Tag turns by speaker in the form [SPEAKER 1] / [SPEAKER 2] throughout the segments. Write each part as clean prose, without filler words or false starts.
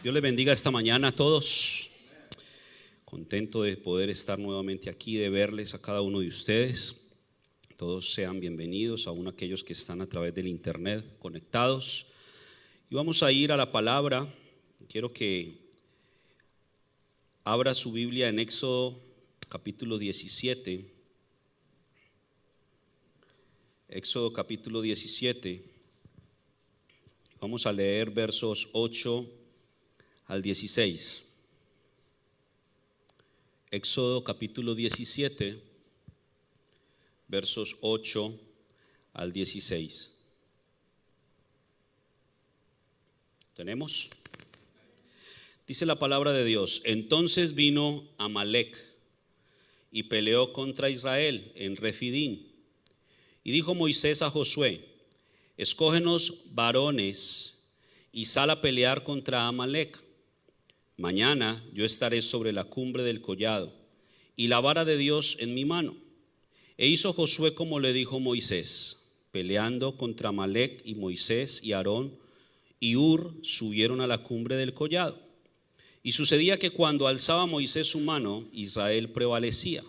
[SPEAKER 1] Dios les bendiga esta mañana a todos. Contento de poder estar nuevamente aquí, de verles a cada uno de ustedes. Todos sean bienvenidos, aún aquellos que están a través del internet conectados. Y vamos a ir a la palabra. Quiero que abra su Biblia en Éxodo capítulo 17. Éxodo capítulo 17. Vamos a leer versos 8 al 16. Éxodo capítulo 17, versos 8 al 16. ¿Tenemos? Dice la palabra de Dios: entonces vino Amalec y peleó contra Israel en Refidín. Y dijo Moisés a Josué: escógenos varones y sal a pelear contra Amalec. Mañana yo estaré sobre la cumbre del collado y la vara de Dios en mi mano. E hizo Josué como le dijo Moisés, peleando contra Amalec, y Moisés y Aarón y Hur subieron a la cumbre del collado. Y sucedía que cuando alzaba Moisés su mano, Israel prevalecía,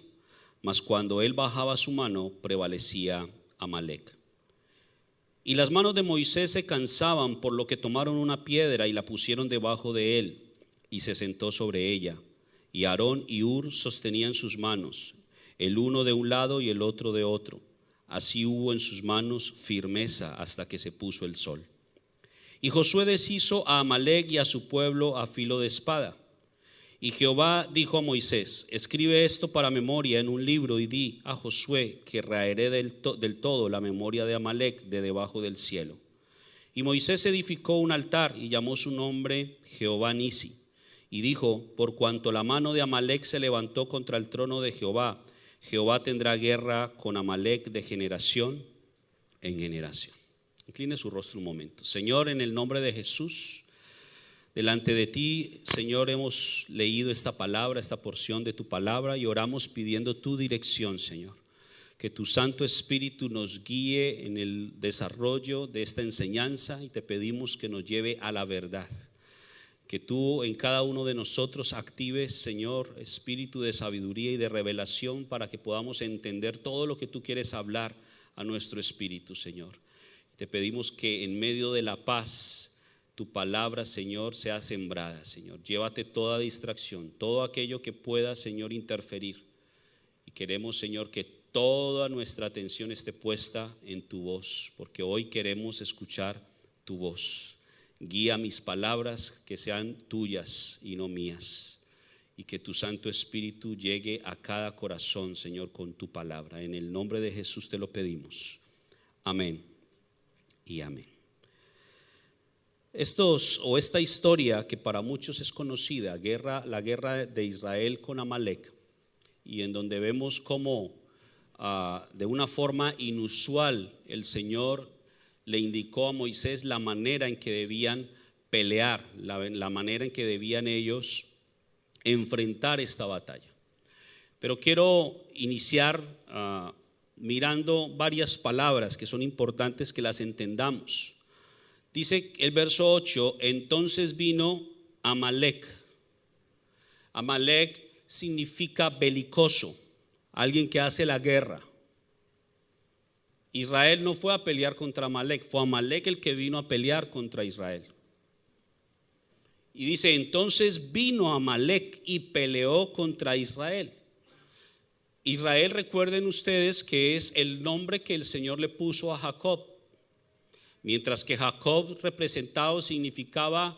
[SPEAKER 1] mas cuando él bajaba su mano, prevalecía Amalec. Y las manos de Moisés se cansaban, por lo que tomaron una piedra y la pusieron debajo de él, y se sentó sobre ella. Y Aarón y Hur sostenían sus manos, el uno de un lado y el otro de otro. Así hubo en sus manos firmeza hasta que se puso el sol. Y Josué deshizo a Amalec y a su pueblo a filo de espada. Y Jehová dijo a Moisés: escribe esto para memoria en un libro, y di a Josué que raeré del todo la memoria de Amalec de debajo del cielo. Y Moisés edificó un altar y llamó su nombre Jehová Nisi. Y dijo: por cuanto la mano de Amalec se levantó contra el trono de Jehová, Jehová tendrá guerra con Amalec de generación en generación. Incline su rostro un momento. Señor, en el nombre de Jesús, delante de ti, Señor, hemos leído esta palabra, esta porción de tu palabra, y oramos pidiendo tu dirección, Señor. Que tu Santo Espíritu nos guíe en el desarrollo de esta enseñanza, y te pedimos que nos lleve a la verdad. Que tú en cada uno de nosotros actives, Señor, espíritu de sabiduría y de revelación, para que podamos entender todo lo que tú quieres hablar a nuestro espíritu, Señor. Te pedimos que en medio de la paz tu palabra, Señor, sea sembrada, Señor. Llévate toda distracción, todo aquello que pueda, Señor, interferir. Y queremos, Señor, que toda nuestra atención esté puesta en tu voz, porque hoy queremos escuchar tu voz. Guía mis palabras, que sean tuyas y no mías, y que tu Santo Espíritu llegue a cada corazón, Señor, con tu palabra. En el nombre de Jesús te lo pedimos. Amén y amén. Esta historia, que para muchos es conocida, la guerra de Israel con Amalec, y en donde vemos cómo de una forma inusual el Señor le indicó a Moisés la manera en que debían pelear, la manera en que debían ellos enfrentar esta batalla. Pero quiero iniciar mirando varias palabras que son importantes que las entendamos. Dice el verso 8, entonces vino Amalec. Amalec significa belicoso, alguien que hace la guerra. Israel no fue a pelear contra Amalec, fue Amalec el que vino a pelear contra Israel. Y dice, entonces vino Amalec y peleó contra Israel. Israel, recuerden ustedes que es el nombre que el Señor le puso a Jacob. Mientras que Jacob representado significaba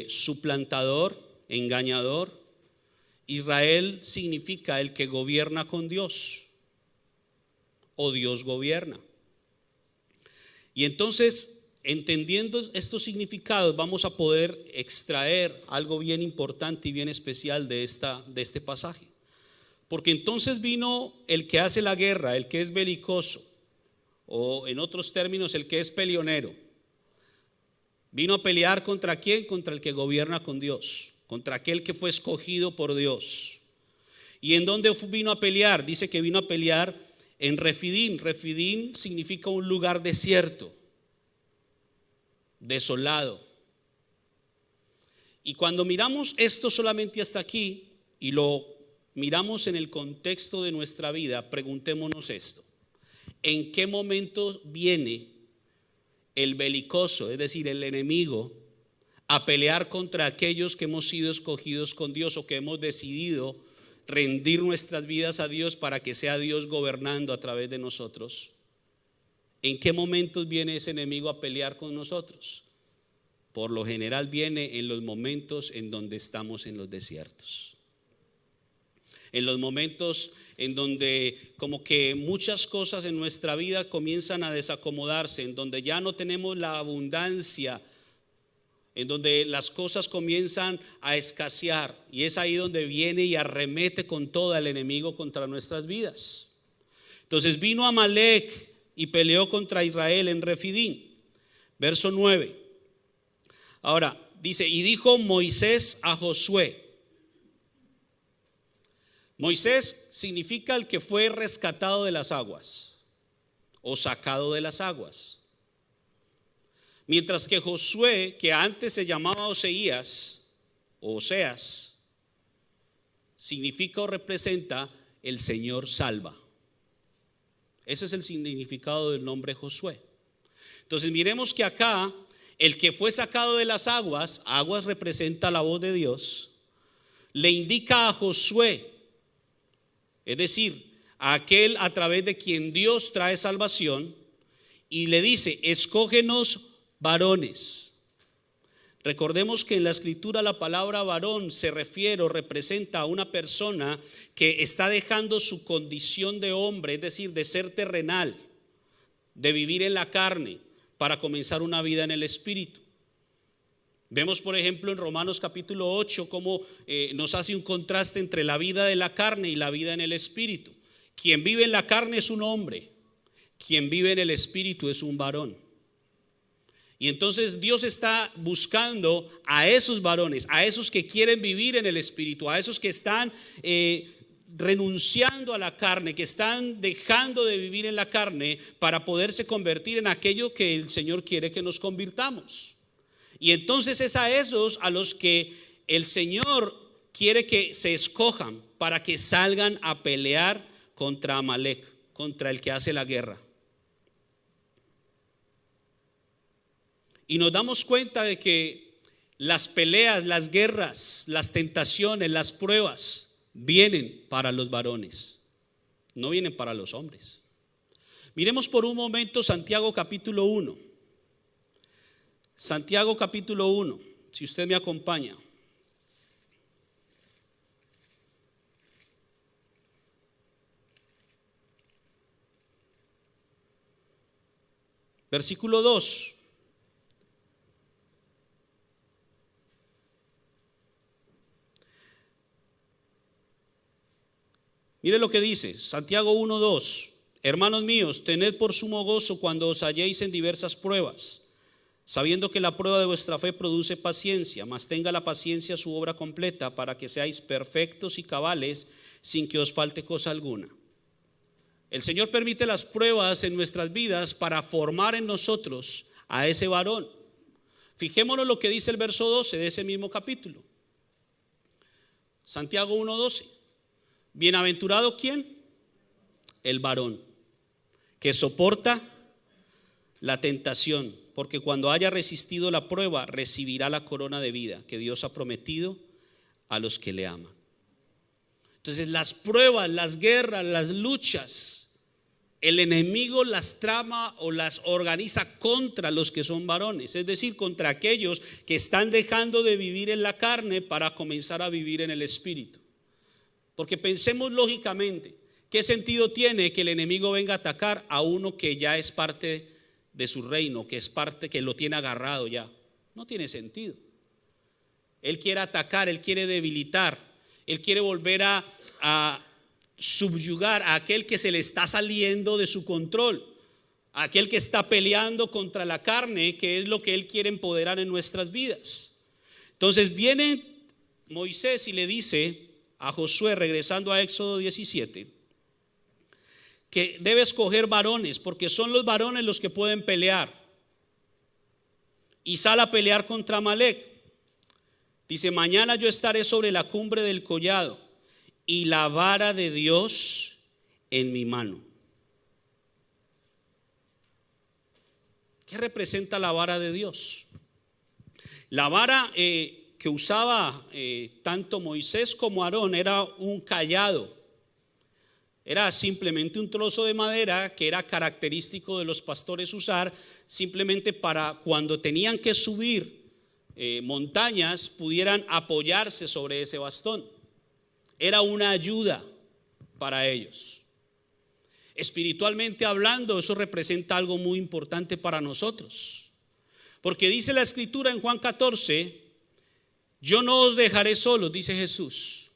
[SPEAKER 1] suplantador, engañador, Israel significa el que gobierna con Dios o Dios gobierna. Y entonces, entendiendo estos significados, vamos a poder extraer algo bien importante y bien especial de este pasaje. Porque entonces vino el que hace la guerra, el que es belicoso, o en otros términos, el que es peleonero. Vino a pelear ¿contra quién? Contra el que gobierna con Dios, contra aquel que fue escogido por Dios. ¿Y en dónde vino a pelear? Dice que vino a pelear en Refidín. Refidín significa un lugar desierto, desolado. Y cuando miramos esto solamente hasta aquí y lo miramos en el contexto de nuestra vida, preguntémonos esto: ¿en qué momento viene el belicoso, es decir, el enemigo, a pelear contra aquellos que hemos sido escogidos con Dios o que hemos decidido rendir nuestras vidas a Dios para que sea Dios gobernando a través de nosotros? ¿En qué momentos viene ese enemigo a pelear con nosotros? Por lo general viene en los momentos en donde estamos en los desiertos, en los momentos en donde como que muchas cosas en nuestra vida comienzan a desacomodarse, en donde ya no tenemos la abundancia, en donde las cosas comienzan a escasear, y es ahí donde viene y arremete con todo el enemigo contra nuestras vidas. Entonces vino Amalec y peleó contra Israel en Refidín. Verso 9. Ahora dice, y dijo Moisés a Josué. Moisés significa el que fue rescatado de las aguas o sacado de las aguas. Mientras que Josué, que antes se llamaba Oseas, significa o representa el Señor salva. Ese es el significado del nombre Josué. Entonces miremos que acá el que fue sacado de las aguas representa la voz de Dios, le indica a Josué, es decir, a aquel a través de quien Dios trae salvación, y le dice, escógenos varones. Recordemos que en la escritura la palabra varón se refiere o representa a una persona que está dejando su condición de hombre, es decir, de ser terrenal, de vivir en la carne, para comenzar una vida en el espíritu. Vemos por ejemplo en Romanos capítulo 8 cómo nos hace un contraste entre la vida de la carne y la vida en el espíritu. Quien vive en la carne es un hombre, quien vive en el espíritu es un varón. Y entonces Dios está buscando a esos varones, a esos que quieren vivir en el espíritu, a esos que están renunciando a la carne, que están dejando de vivir en la carne para poderse convertir en aquello que el Señor quiere que nos convirtamos. Y entonces es a esos a los que el Señor quiere que se escojan para que salgan a pelear contra Amalec, contra el que hace la guerra. Y nos damos cuenta de que las peleas, las guerras, las tentaciones, las pruebas vienen para los varones, no vienen para los hombres. Miremos por un momento Santiago capítulo 1. Santiago capítulo 1, si usted me acompaña. Versículo 2. Mire lo que dice Santiago 1:2. Hermanos míos, tened por sumo gozo cuando os halléis en diversas pruebas, sabiendo que la prueba de vuestra fe produce paciencia, mas tenga la paciencia su obra completa, para que seáis perfectos y cabales, sin que os falte cosa alguna. El Señor permite las pruebas en nuestras vidas para formar en nosotros a ese varón. Fijémonos lo que dice el verso 12 de ese mismo capítulo. Santiago 1:12. Bienaventurado ¿quién? El varón que soporta la tentación, porque cuando haya resistido la prueba recibirá la corona de vida que Dios ha prometido a los que le aman. Entonces las pruebas, las guerras, las luchas, el enemigo las trama o las organiza contra los que son varones, es decir, contra aquellos que están dejando de vivir en la carne para comenzar a vivir en el espíritu. Porque pensemos lógicamente, ¿qué sentido tiene que el enemigo venga a atacar a uno que ya es parte de su reino, que es parte, que lo tiene agarrado ya? No tiene sentido. Él quiere atacar, él quiere debilitar, él quiere volver a subyugar a aquel que se le está saliendo de su control, a aquel que está peleando contra la carne, que es lo que él quiere empoderar en nuestras vidas. Entonces viene Moisés y le dice a Josué, regresando a Éxodo 17, que debe escoger varones, porque son los varones los que pueden pelear. Y sale a pelear contra Amalek. Dice: mañana yo estaré sobre la cumbre del collado y la vara de Dios en mi mano. ¿Qué representa la vara de Dios? La vara que usaba tanto Moisés como Aarón era un cayado. Era simplemente un trozo de madera que era característico de los pastores usar simplemente para cuando tenían que subir montañas pudieran apoyarse sobre ese bastón. Era una ayuda para ellos. Espiritualmente hablando, eso representa algo muy importante para nosotros. Porque dice la escritura en Juan 14: yo no os dejaré solos, dice Jesús,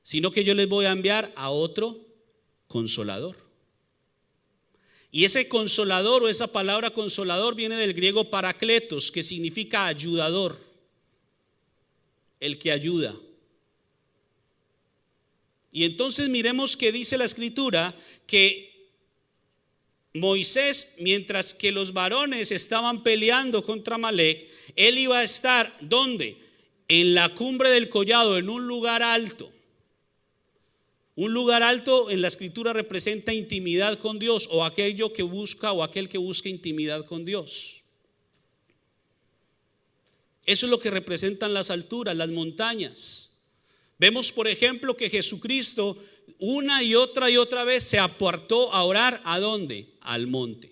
[SPEAKER 1] sino que yo les voy a enviar a otro consolador. Y ese consolador, o esa palabra consolador, viene del griego parakletos, que significa ayudador, el que ayuda. Y entonces miremos que dice la escritura que Moisés, mientras que los varones estaban peleando contra Amalek, él iba a estar ¿dónde? En la cumbre del collado, en un lugar alto. Un lugar alto en la escritura representa intimidad con Dios, o aquello que busca, o aquel que busca intimidad con Dios. Eso es lo que representan las alturas, las montañas. Vemos, por ejemplo, que Jesucristo una y otra vez se apartó a orar. ¿A dónde? Al monte.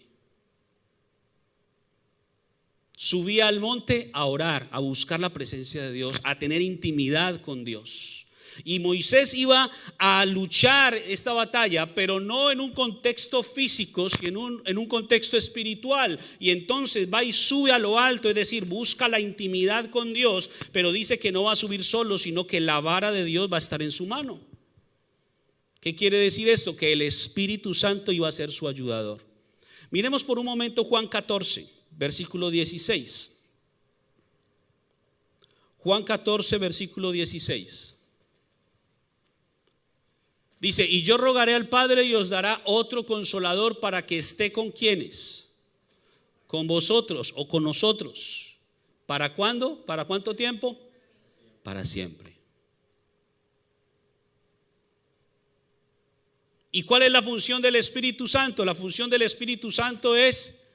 [SPEAKER 1] Subía al monte a orar, a buscar la presencia de Dios, a tener intimidad con Dios. Y Moisés iba a luchar esta batalla, pero no en un contexto físico, sino en un contexto espiritual. Y entonces va y sube a lo alto, es decir, busca la intimidad con Dios, pero dice que no va a subir solo, sino que la vara de Dios va a estar en su mano. ¿Qué quiere decir esto? Que el Espíritu Santo iba a ser su ayudador. Miremos por un momento Juan 14, versículo 16. Juan 14, versículo 16. Dice: y yo rogaré al Padre y os dará otro consolador para que esté con quienes, con vosotros o con nosotros. ¿Para cuándo? ¿Para cuánto tiempo? Para siempre. ¿Y cuál es la función del Espíritu Santo? La función del Espíritu Santo es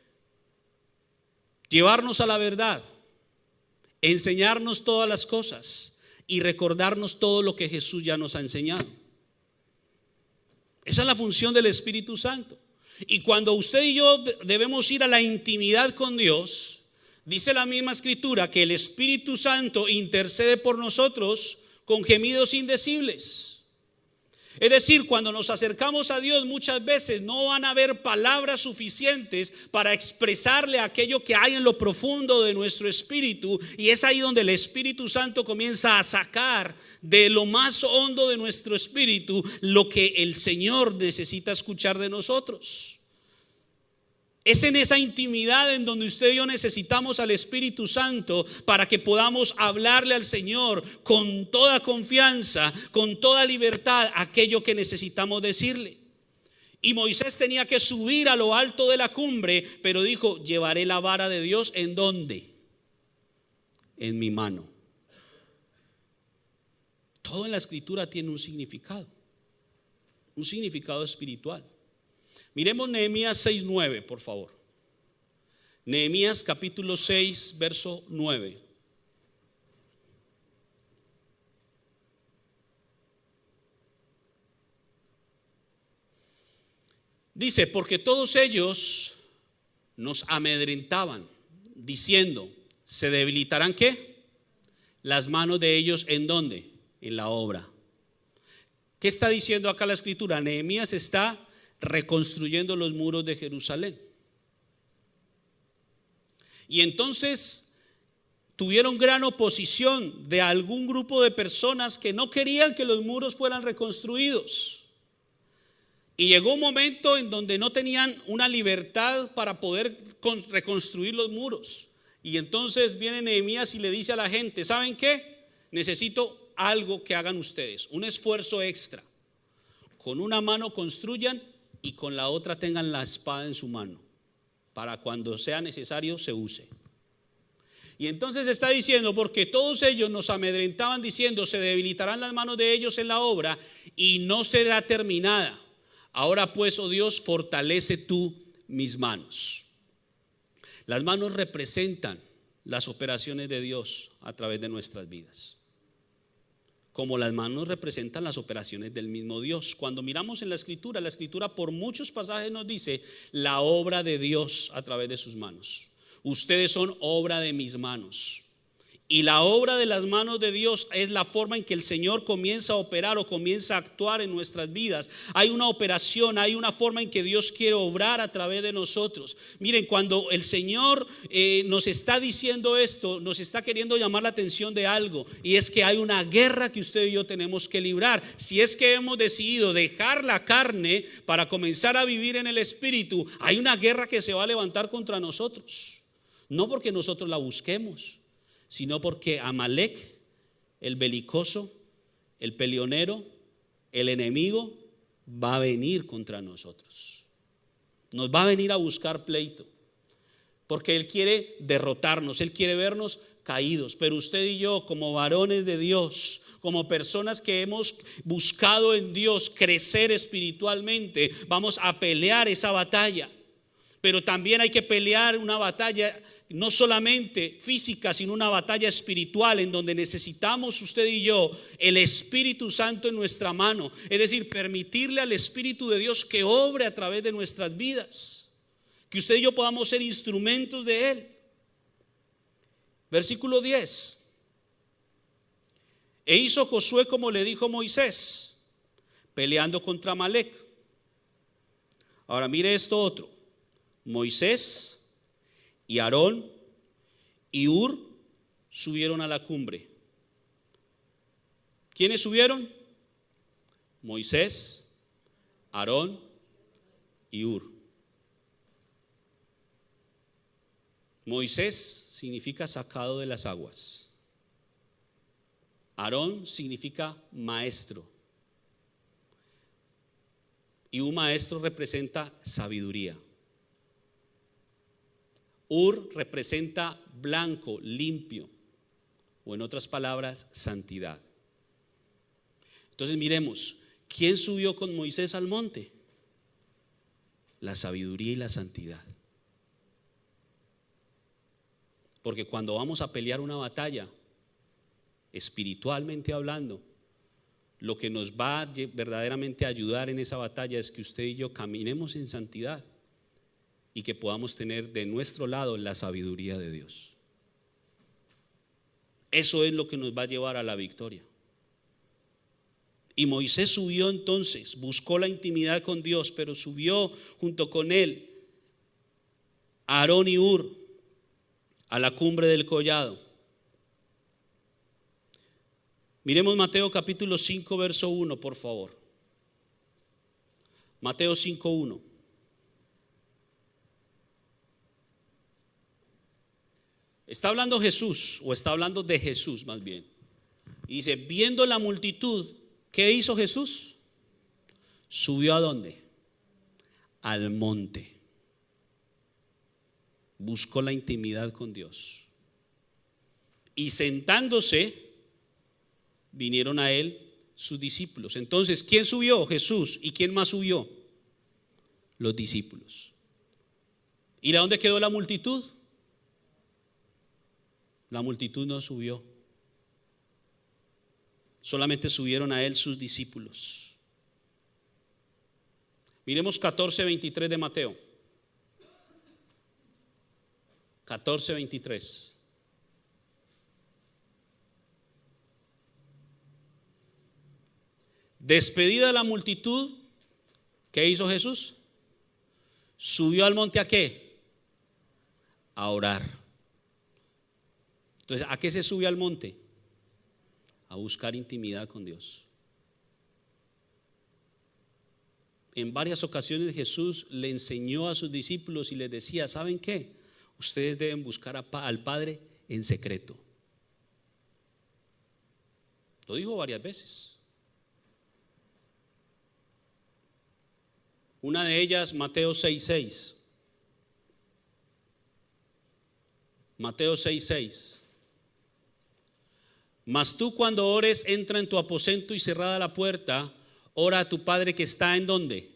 [SPEAKER 1] llevarnos a la verdad, enseñarnos todas las cosas y recordarnos todo lo que Jesús ya nos ha enseñado. Esa es la función del Espíritu Santo. Y cuando usted y yo debemos ir a la intimidad con Dios, dice la misma escritura que el Espíritu Santo intercede por nosotros con gemidos indecibles. Es decir, cuando nos acercamos a Dios, muchas veces no van a haber palabras suficientes para expresarle aquello que hay en lo profundo de nuestro espíritu, y es ahí donde el Espíritu Santo comienza a sacar de lo más hondo de nuestro espíritu lo que el Señor necesita escuchar de nosotros. Es en esa intimidad en donde usted y yo necesitamos al Espíritu Santo para que podamos hablarle al Señor con toda confianza, con toda libertad, aquello que necesitamos decirle. Y Moisés tenía que subir a lo alto de la cumbre, pero dijo, llevaré la vara de Dios, ¿en dónde? En mi mano. Todo en la escritura tiene un significado espiritual. Miremos Nehemías 6:9, por favor. Nehemías capítulo 6, verso 9. Dice, porque todos ellos nos amedrentaban, diciendo, ¿se debilitarán qué? Las manos de ellos, ¿en dónde? En la obra. ¿Qué está diciendo acá la escritura? Nehemías está reconstruyendo los muros de Jerusalén. Y entonces tuvieron gran oposición de algún grupo de personas que no querían que los muros fueran reconstruidos. Y llegó un momento en donde no tenían una libertad para poder reconstruir los muros. Y entonces viene Nehemías y le dice a la gente, ¿saben qué? Necesito algo que hagan ustedes, un esfuerzo extra. Con una mano construyan y con la otra tengan la espada en su mano, para cuando sea necesario se use. Y entonces está diciendo, porque todos ellos nos amedrentaban diciendo, se debilitarán las manos de ellos en la obra y no será terminada. Ahora pues, oh Dios, fortalece tú mis manos. Las manos representan las operaciones de Dios a través de nuestras vidas, como las manos representan las operaciones del mismo Dios. Cuando miramos en la escritura por muchos pasajes nos dice la obra de Dios a través de sus manos. Ustedes son obra de mis manos. Y la obra de las manos de Dios es la forma en que el Señor comienza a operar o comienza a actuar en nuestras vidas. Hay una operación, hay una forma en que Dios quiere obrar a través de nosotros. Miren, cuando el Señor nos está diciendo esto, nos está queriendo llamar la atención de algo, y es que hay una guerra que usted y yo tenemos que librar. Si es que hemos decidido dejar la carne para comenzar a vivir en el Espíritu, hay una guerra que se va a levantar contra nosotros. No porque nosotros la busquemos, sino porque Amalek, el belicoso, el peleonero, el enemigo, va a venir contra nosotros. Nos va a venir a buscar pleito, porque él quiere derrotarnos, él quiere vernos caídos. Pero usted y yo, como varones de Dios, como personas que hemos buscado en Dios crecer espiritualmente, vamos a pelear esa batalla. Pero también hay que pelear una batalla no solamente física, sino una batalla espiritual, en donde necesitamos usted y yo el Espíritu Santo en nuestra mano. Es decir, permitirle al Espíritu de Dios que obre a través de nuestras vidas, que usted y yo podamos ser instrumentos de Él. Versículo 10. E hizo Josué como le dijo Moisés, peleando contra Amalek. Ahora mire esto otro. Moisés y Aarón y Hur subieron a la cumbre. ¿Quiénes subieron? Moisés, Aarón y Hur. Moisés significa sacado de las aguas. Aarón significa maestro. Y un maestro representa sabiduría. Hur representa blanco, limpio, o en otras palabras, santidad. Entonces miremos, ¿quién subió con Moisés al monte? La sabiduría y la santidad. Porque cuando vamos a pelear una batalla, espiritualmente hablando, lo que nos va verdaderamente a ayudar en esa batalla es que usted y yo caminemos en santidad y que podamos tener de nuestro lado la sabiduría de Dios. Eso es lo que nos va a llevar a la victoria. Y Moisés subió entonces, buscó la intimidad con Dios, pero subió junto con él Aarón y Hur a la cumbre del collado. Miremos Mateo capítulo 5 verso 1, por favor. Mateo 5:1. Está hablando Jesús, o está hablando de Jesús más bien. Y dice, viendo la multitud, ¿qué hizo Jesús? ¿Subió a dónde? al monte. Buscó la intimidad con Dios. Y sentándose, vinieron a él sus discípulos. Entonces, ¿quién subió? Jesús. ¿Y quién más subió? Los discípulos. ¿Y de dónde quedó la multitud? La multitud no subió. Solamente subieron a él sus discípulos. Miremos 14:23 de Mateo. 14:23. Despedida la multitud, ¿qué hizo Jesús? Subió al monte ¿a qué? A orar. Entonces, ¿a qué se sube al monte? A buscar intimidad con Dios. En varias ocasiones Jesús le enseñó a sus discípulos y les decía, ¿saben qué? Ustedes deben buscar al Padre en secreto. Lo dijo varias veces. Una de ellas, Mateo 6:6. Mateo 6:6. Mas tú cuando ores, entra en tu aposento y cerrada la puerta, ora a tu Padre que está ¿en dónde?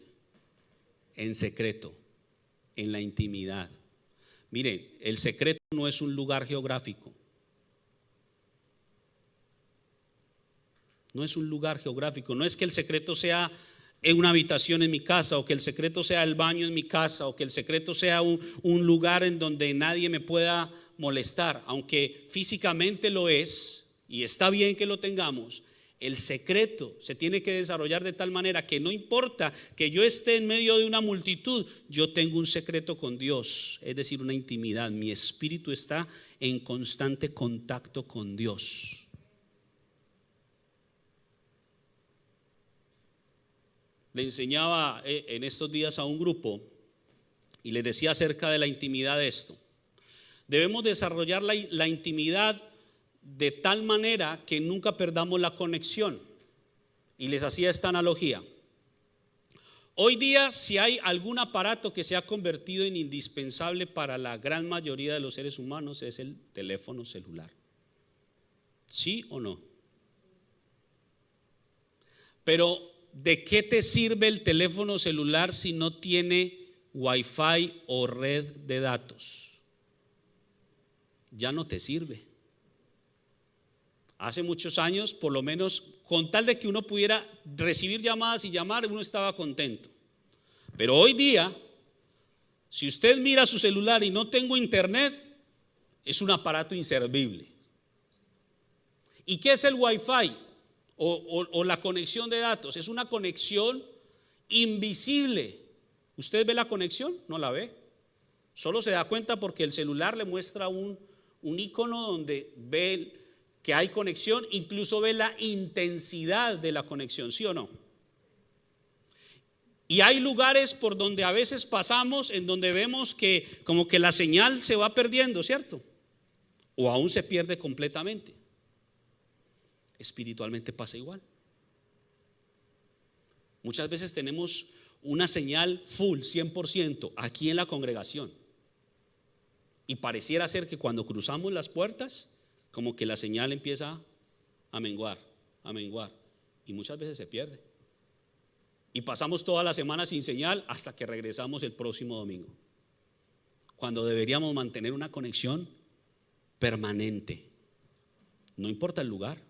[SPEAKER 1] En secreto, en la intimidad. Miren, el secreto no es un lugar geográfico. No es un lugar geográfico. No es que el secreto sea en una habitación en mi casa, o que el secreto sea el baño en mi casa, o que el secreto sea un lugar en donde nadie me pueda molestar. Aunque físicamente lo es, y está bien que lo tengamos, el secreto se tiene que desarrollar de tal manera que no importa que yo esté en medio de una multitud, yo tengo un secreto con Dios, es decir, una intimidad. Mi espíritu está en constante contacto con Dios. Le enseñaba en estos días a un grupo y les decía acerca de la intimidad de esto. Debemos desarrollar la intimidad de tal manera que nunca perdamos la conexión. Y les hacía esta analogía. Hoy día, si hay algún aparato que se ha convertido en indispensable para la gran mayoría de los seres humanos, es el teléfono celular. ¿Sí o no? Pero ¿de qué te sirve el teléfono celular si no tiene Wi-Fi o red de datos? Ya no te sirve. Hace muchos años, por lo menos, con tal de que uno pudiera recibir llamadas y llamar, uno estaba contento. Pero hoy día, si usted mira su celular y no tengo internet, es un aparato inservible. ¿Y qué es el Wi-Fi o la conexión de datos? Es una conexión invisible. ¿Usted ve la conexión? No la ve. Solo se da cuenta porque el celular le muestra un icono donde ve que hay conexión, incluso ve la intensidad de la conexión, ¿sí o no? Y hay lugares por donde a veces pasamos en donde vemos que como que la señal se va perdiendo, ¿cierto? O aún se pierde completamente. Espiritualmente pasa igual. Muchas veces tenemos una señal full, 100% aquí en la congregación. Y pareciera ser que cuando cruzamos las puertas, como que la señal empieza a menguar, y muchas veces se pierde. Y pasamos toda la semana sin señal hasta que regresamos el próximo domingo, cuando deberíamos mantener una conexión permanente, no importa el lugar.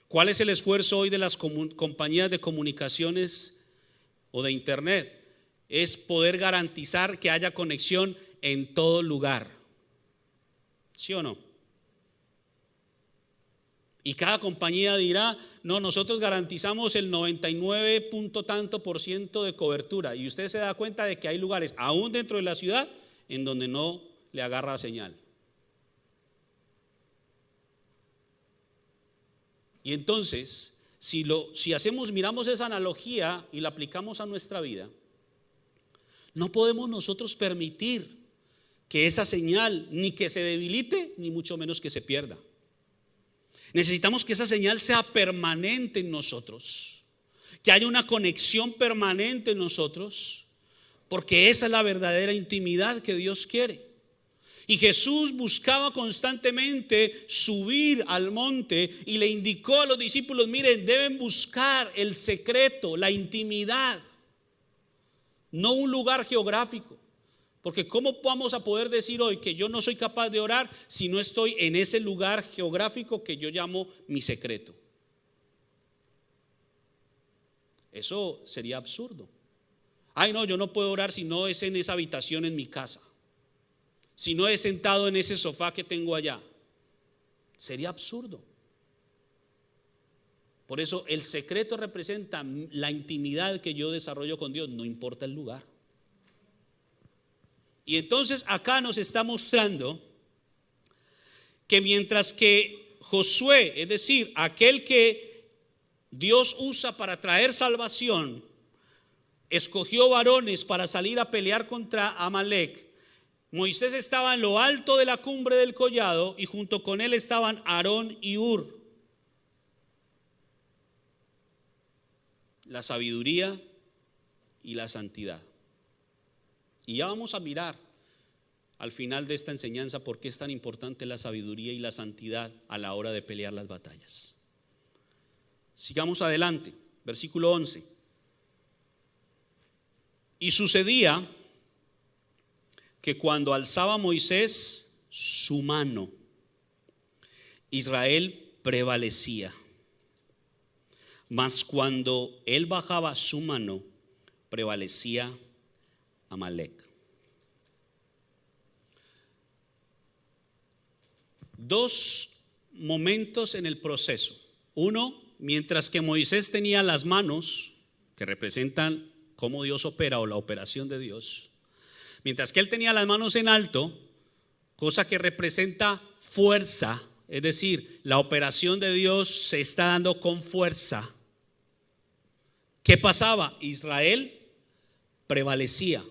[SPEAKER 1] ¿Cuál es el esfuerzo hoy de las compañías de comunicaciones o de internet? Es poder garantizar que haya conexión en todo lugar, ¿sí o no? Y cada compañía dirá, no, nosotros garantizamos el 99 punto tanto % de cobertura. Y usted se da cuenta de que hay lugares, aún dentro de la ciudad, en donde no le agarra señal. Y entonces, si miramos esa analogía y la aplicamos a nuestra vida, no podemos nosotros permitir que esa señal ni que se debilite, ni mucho menos que se pierda. Necesitamos que esa señal sea permanente en nosotros, que haya una conexión permanente en nosotros, porque esa es la verdadera intimidad que Dios quiere. Y Jesús buscaba constantemente subir al monte y le indicó a los discípulos: miren, deben buscar el secreto, la intimidad, no un lugar geográfico. Porque ¿cómo vamos a poder decir hoy que yo no soy capaz de orar si no estoy en ese lugar geográfico que yo llamo mi secreto? Eso sería absurdo. Ay, no, yo no puedo orar si no es en esa habitación en mi casa, si no es sentado en ese sofá que tengo allá. Sería absurdo. Por eso el secreto representa la intimidad que yo desarrollo con Dios, no importa el lugar. Y entonces acá nos está mostrando que mientras que Josué, es decir, aquel que Dios usa para traer salvación, escogió varones para salir a pelear contra Amalek, Moisés estaba en lo alto de la cumbre del collado y junto con él estaban Aarón y Hur. La sabiduría y la santidad. Y ya vamos a mirar al final de esta enseñanza por qué es tan importante la sabiduría y la santidad a la hora de pelear las batallas. Sigamos adelante, versículo 11. Y sucedía que cuando alzaba Moisés su mano, Israel prevalecía. Mas cuando él bajaba su mano, prevalecía Amalek. Dos momentos en el proceso. Uno, mientras que Moisés tenía las manos, que representan cómo Dios opera o la operación de Dios, mientras que él tenía las manos en alto, cosa que representa fuerza, es decir, la operación de Dios se está dando con fuerza. ¿Qué pasaba? Israel prevalecía.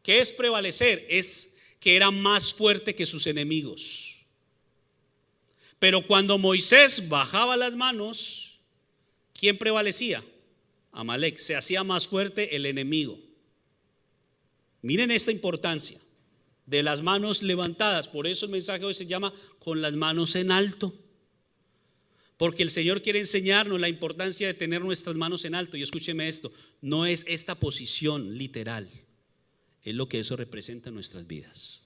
[SPEAKER 1] ¿Qué es prevalecer? Es que era más fuerte que sus enemigos. Pero cuando Moisés bajaba las manos, ¿quién prevalecía? Amalek. Se hacía más fuerte el enemigo. Miren esta importancia de las manos levantadas. Por eso el mensaje hoy se llama con las manos en alto. Porque el Señor quiere enseñarnos la importancia de tener nuestras manos en alto. Y escúcheme esto, no es esta posición literal, es lo que eso representa en nuestras vidas.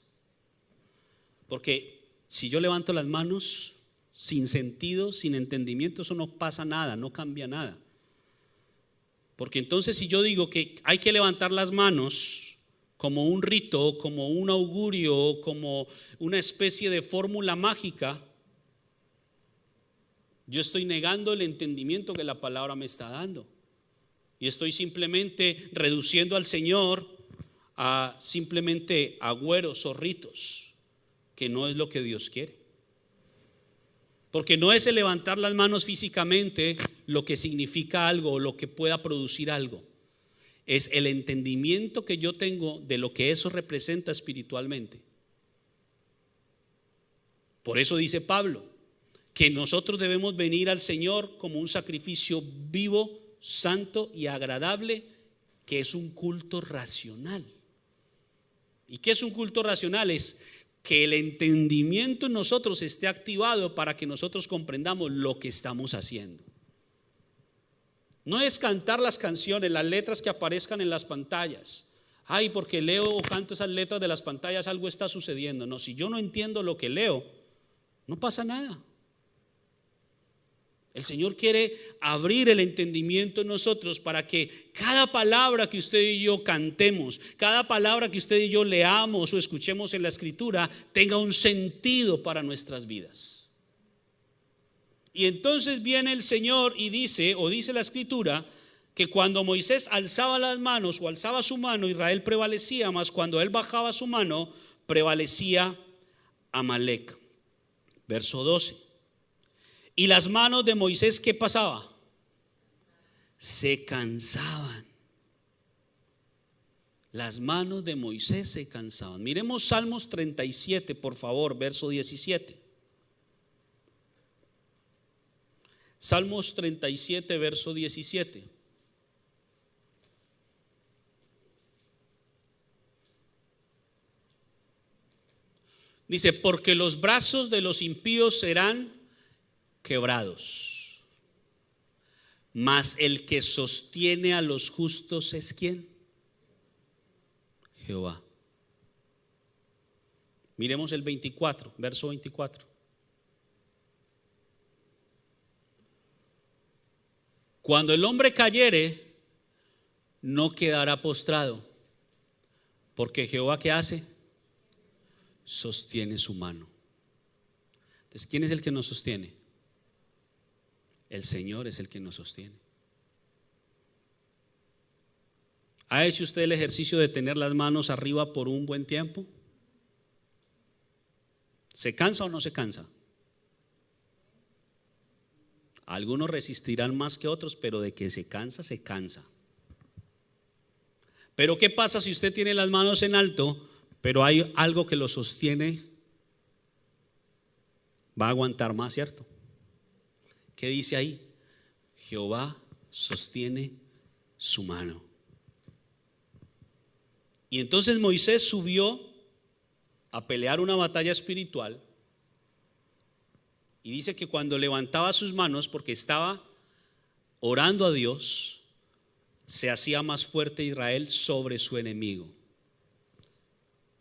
[SPEAKER 1] Porque si yo levanto las manos sin sentido, sin entendimiento, eso no pasa nada, no cambia nada. Porque entonces si yo digo que hay que levantar las manos como un rito, como un augurio, como una especie de fórmula mágica, yo estoy negando el entendimiento que la palabra me está dando. Y estoy simplemente reduciendo al Señor a simplemente agüeros o ritos, que no es lo que Dios quiere. Porque no es el levantar las manos físicamente lo que significa algo o lo que pueda producir algo. Es el entendimiento que yo tengo de lo que eso representa espiritualmente. Por eso dice Pablo que nosotros debemos venir al Señor como un sacrificio vivo, santo y agradable, que es un culto racional. ¿Y qué es un culto racional? Es que el entendimiento en nosotros esté activado para que nosotros comprendamos lo que estamos haciendo. No es cantar las canciones, las letras que aparezcan en las pantallas. Ay, porque leo o canto esas letras de las pantallas, algo está sucediendo. No, si yo no entiendo lo que leo, no pasa nada. El Señor quiere abrir el entendimiento en nosotros para que cada palabra que usted y yo cantemos, cada palabra que usted y yo leamos o escuchemos en la Escritura tenga un sentido para nuestras vidas. Y entonces viene el Señor y dice, o dice la Escritura, que cuando Moisés alzaba las manos o alzaba su mano, Israel prevalecía, mas cuando él bajaba su mano, prevalecía Amalek. Verso 12. Y las manos de Moisés, ¿qué pasaba? Se cansaban. Las manos de Moisés se cansaban. Miremos Salmos 37, por favor, verso 17. Salmos 37, verso 17. Dice, porque los brazos de los impíos serán quebrados, mas el que sostiene a los justos es ¿quién? Jehová. Miremos el 24, verso 24. Cuando el hombre cayere, no quedará postrado, porque Jehová, ¿qué hace? Sostiene su mano. Entonces, ¿quién es el que nos sostiene? El Señor es el que nos sostiene. ¿Ha hecho usted el ejercicio de tener las manos arriba por un buen tiempo? ¿Se cansa o no se cansa? Algunos resistirán más que otros, pero de que se cansa, se cansa. Pero ¿qué pasa si usted tiene las manos en alto, pero hay algo que lo sostiene? Va a aguantar más, ¿cierto? ¿Qué dice ahí? Jehová sostiene su mano. Y entonces Moisés subió a pelear una batalla espiritual. Y dice que cuando levantaba sus manos, porque estaba orando a Dios, se hacía más fuerte Israel sobre su enemigo.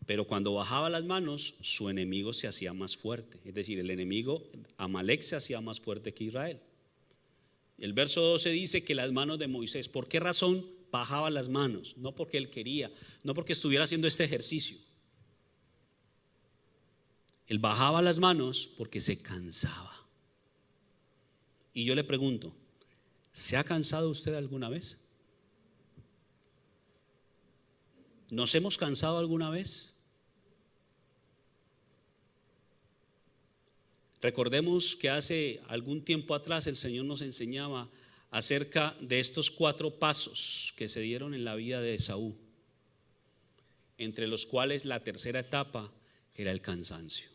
[SPEAKER 1] Pero cuando bajaba las manos, su enemigo se hacía más fuerte. Es decir, el enemigo Amalek se hacía más fuerte que Israel. El verso 12 dice que las manos de Moisés, ¿por qué razón bajaba las manos? No porque él quería, no porque estuviera haciendo este ejercicio. Él bajaba las manos porque se cansaba. Y yo le pregunto, ¿se ha cansado usted alguna vez? ¿Nos hemos cansado alguna vez? Recordemos que hace algún tiempo atrás el Señor nos enseñaba acerca de estos 4 pasos que se dieron en la vida de Esaú, entre los cuales la tercera etapa era el cansancio.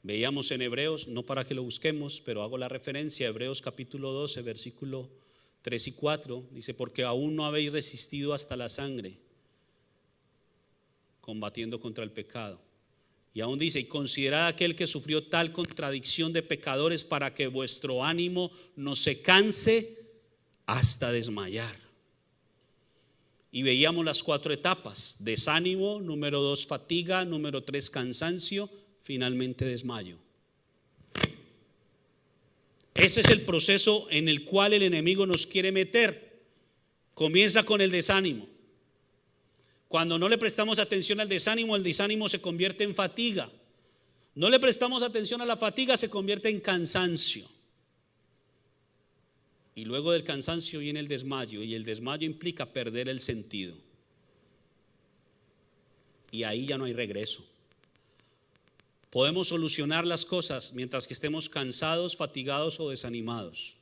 [SPEAKER 1] Veíamos en Hebreos, no para que lo busquemos, pero hago la referencia, Hebreos capítulo 12, versículo 3 y 4, dice, porque aún no habéis resistido hasta la sangre, combatiendo contra el pecado. Y aún dice, y considerad aquel que sufrió tal contradicción de pecadores para que vuestro ánimo no se canse hasta desmayar. Y veíamos las 4 etapas: desánimo, número 2 fatiga, número 3 cansancio, finalmente desmayo. Ese es el proceso en el cual el enemigo nos quiere meter. Comienza con el desánimo. Cuando no le prestamos atención al desánimo, el desánimo se convierte en fatiga. No le prestamos atención a la fatiga, se convierte en cansancio. Y luego del cansancio viene el desmayo, y el desmayo implica perder el sentido. Y ahí ya no hay regreso. Podemos solucionar las cosas mientras que estemos cansados, fatigados o desanimados,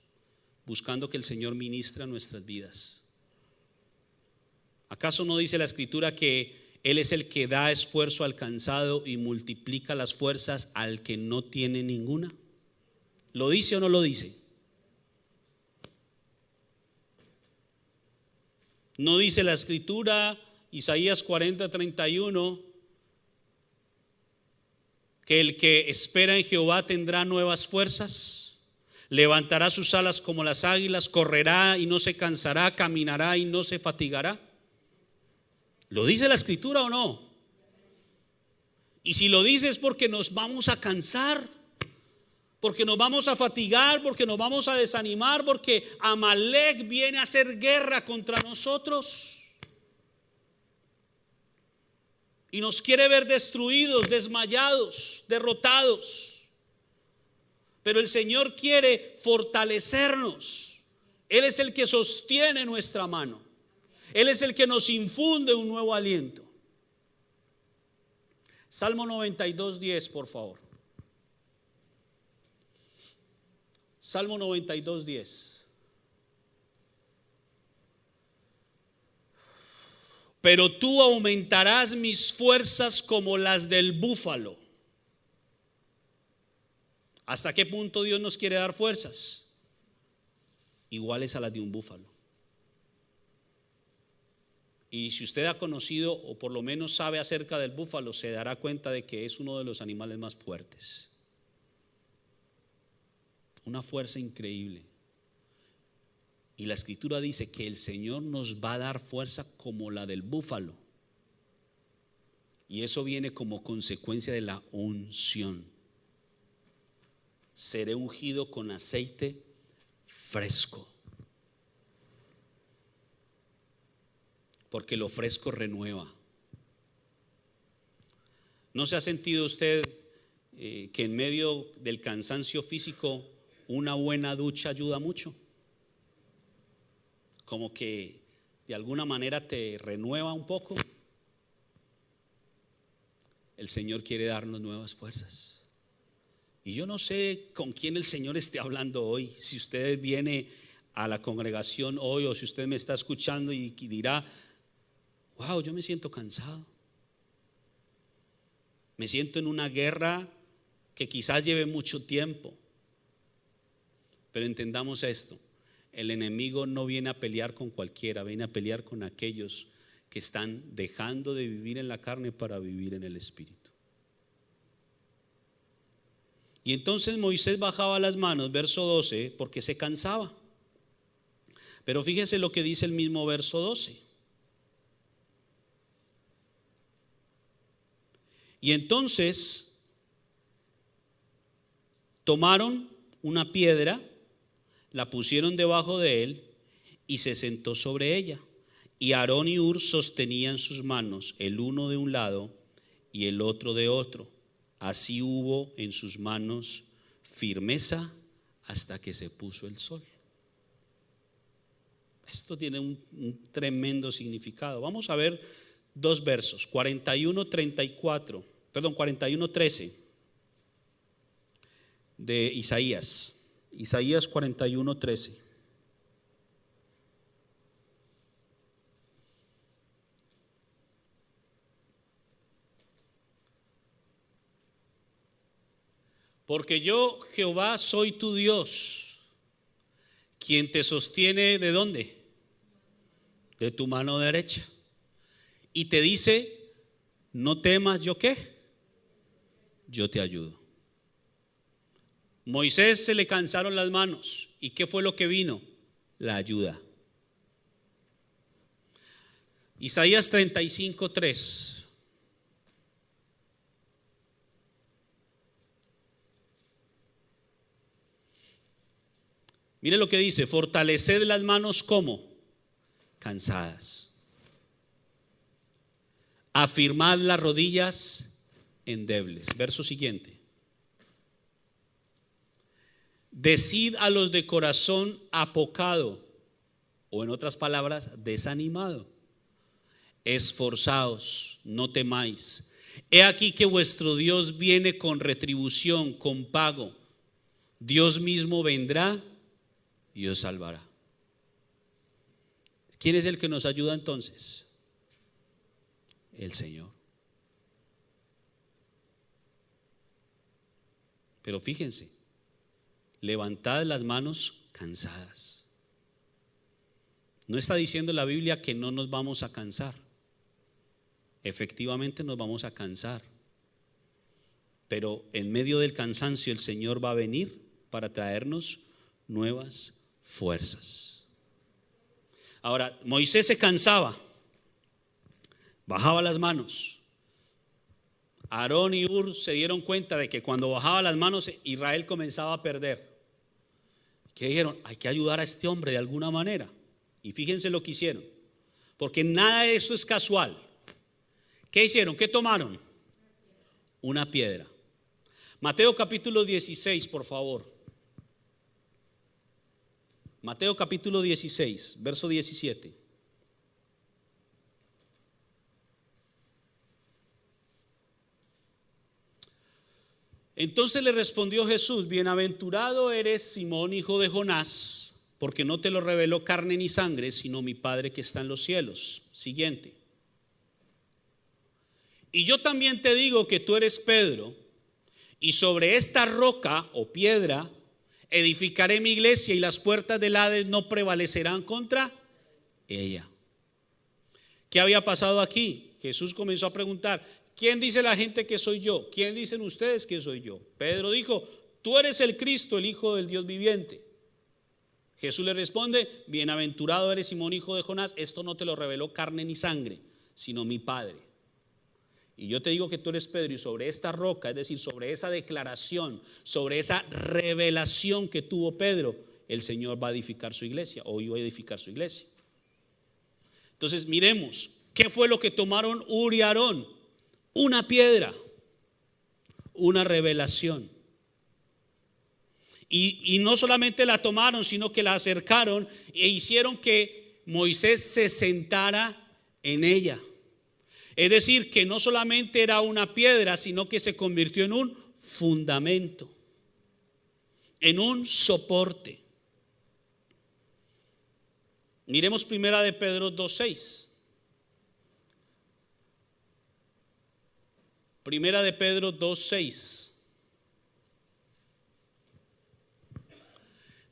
[SPEAKER 1] buscando que el Señor ministre a nuestras vidas. ¿Acaso no dice la Escritura que Él es el que da esfuerzo al cansado y multiplica las fuerzas al que no tiene ninguna? ¿Lo dice o no lo dice? ¿No dice la Escritura, Isaías 40:31, que el que espera en Jehová tendrá nuevas fuerzas? Levantará sus alas como las águilas, correrá y no se cansará, caminará y no se fatigará. ¿Lo dice la Escritura o no? Y si lo dice es porque nos vamos a cansar, porque nos vamos a fatigar, porque nos vamos a desanimar, porque Amalek viene a hacer guerra contra nosotros y nos quiere ver destruidos, desmayados, derrotados. Pero el Señor quiere fortalecernos. Él es el que sostiene nuestra mano. Él es el que nos infunde un nuevo aliento. Salmo 92:10, por favor. Salmo 92:10. Pero tú aumentarás mis fuerzas como las del búfalo. ¿Hasta qué punto Dios nos quiere dar fuerzas? Iguales a las de un búfalo. Y si usted ha conocido o por lo menos sabe acerca del búfalo, se dará cuenta de que es uno de los animales más fuertes. Una fuerza increíble. Y la escritura dice que el Señor nos va a dar fuerza como la del búfalo. Y eso viene como consecuencia de la unción. Seré ungido con aceite fresco. Porque lo fresco renueva. ¿No se ha sentido usted que en medio del cansancio físico una buena ducha ayuda mucho? Como que de alguna manera te renueva un poco. El Señor quiere darnos nuevas fuerzas. Y yo no sé con quién el Señor esté hablando hoy. Si usted viene a la congregación hoy o si usted me está escuchando y dirá: wow, yo me siento cansado. Me siento en una guerra que quizás lleve mucho tiempo. Pero entendamos esto: el enemigo no viene a pelear con cualquiera, viene a pelear con aquellos que están dejando de vivir en la carne para vivir en el Espíritu. Y entonces Moisés bajaba las manos, verso 12, porque se cansaba. Pero fíjese lo que dice el mismo verso 12. Y entonces tomaron una piedra, la pusieron debajo de él y se sentó sobre ella. Y Aarón y Hur sostenían sus manos, el uno de un lado y el otro de otro. Así hubo en sus manos firmeza hasta que se puso el sol. Esto tiene un tremendo significado. Vamos a ver dos versos, 41:13 de Isaías. Isaías 41:13. Porque yo, Jehová, soy tu Dios, quien te sostiene ¿de dónde? De tu mano derecha. Y te dice: no temas, ¿yo qué? Yo te ayudo. Moisés se le cansaron las manos. ¿Y qué fue lo que vino? La ayuda. Isaías 35:3. Mire lo que dice: fortaleced las manos como cansadas, afirmad las rodillas endebles. Verso siguiente: decid a los de corazón apocado, o en otras palabras, desanimado, esforzaos, no temáis. He aquí que vuestro Dios viene con retribución, con pago. Dios mismo vendrá y os salvará. ¿Quién es el que nos ayuda entonces? El Señor. Pero fíjense, levantad las manos cansadas. No está diciendo la Biblia que no nos vamos a cansar. Efectivamente nos vamos a cansar. Pero en medio del cansancio el Señor va a venir para traernos nuevas fuerzas. Ahora, Moisés se cansaba, bajaba las manos. Aarón y Hur se dieron cuenta de que cuando bajaba las manos Israel comenzaba a perder. ¿Qué dijeron? Hay que ayudar a este hombre de alguna manera. Y fíjense lo que hicieron, porque nada de eso es casual. ¿Qué hicieron? ¿Qué tomaron? Una piedra. Mateo capítulo 16, por favor. Mateo capítulo 16, verso 17. Entonces le respondió Jesús: bienaventurado eres, Simón, hijo de Jonás, porque no te lo reveló carne ni sangre, sino mi Padre que está en los cielos. Siguiente: y yo también te digo que tú eres Pedro, y sobre esta roca o piedra edificaré mi iglesia, y las puertas del Hades no prevalecerán contra ella. ¿Qué había pasado aquí? Jesús comenzó a preguntar: ¿quién dice la gente que soy yo? ¿Quién dicen ustedes que soy yo? Pedro dijo: tú eres el Cristo, el Hijo del Dios viviente. Jesús le responde: bienaventurado eres, Simón, hijo de Jonás, esto no te lo reveló carne ni sangre, sino mi Padre. Y yo te digo que tú eres Pedro, y sobre esta roca, es decir, sobre esa declaración, sobre esa revelación que tuvo Pedro, el Señor va a edificar su iglesia, o iba a edificar su iglesia. Entonces miremos, ¿qué fue lo que tomaron Ur y Aarón? Una piedra, una revelación. Y no solamente la tomaron, sino que la acercaron e hicieron que Moisés se sentara en ella. Es decir, que no solamente era una piedra, sino que se convirtió en un fundamento, en un soporte. Miremos primera de Pedro 2:6. Primera de Pedro 2:6.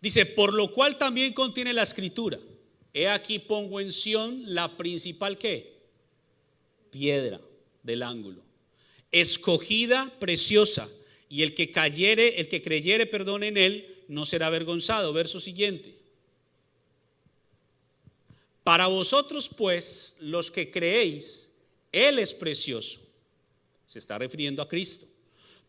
[SPEAKER 1] Dice: por lo cual también contiene la escritura: he aquí pongo en Sión la principal ¿qué? Piedra del ángulo, escogida, preciosa, y el que creyere, en él, no será avergonzado. Verso siguiente: para vosotros pues, los que creéis, él es precioso. Se está refiriendo a Cristo.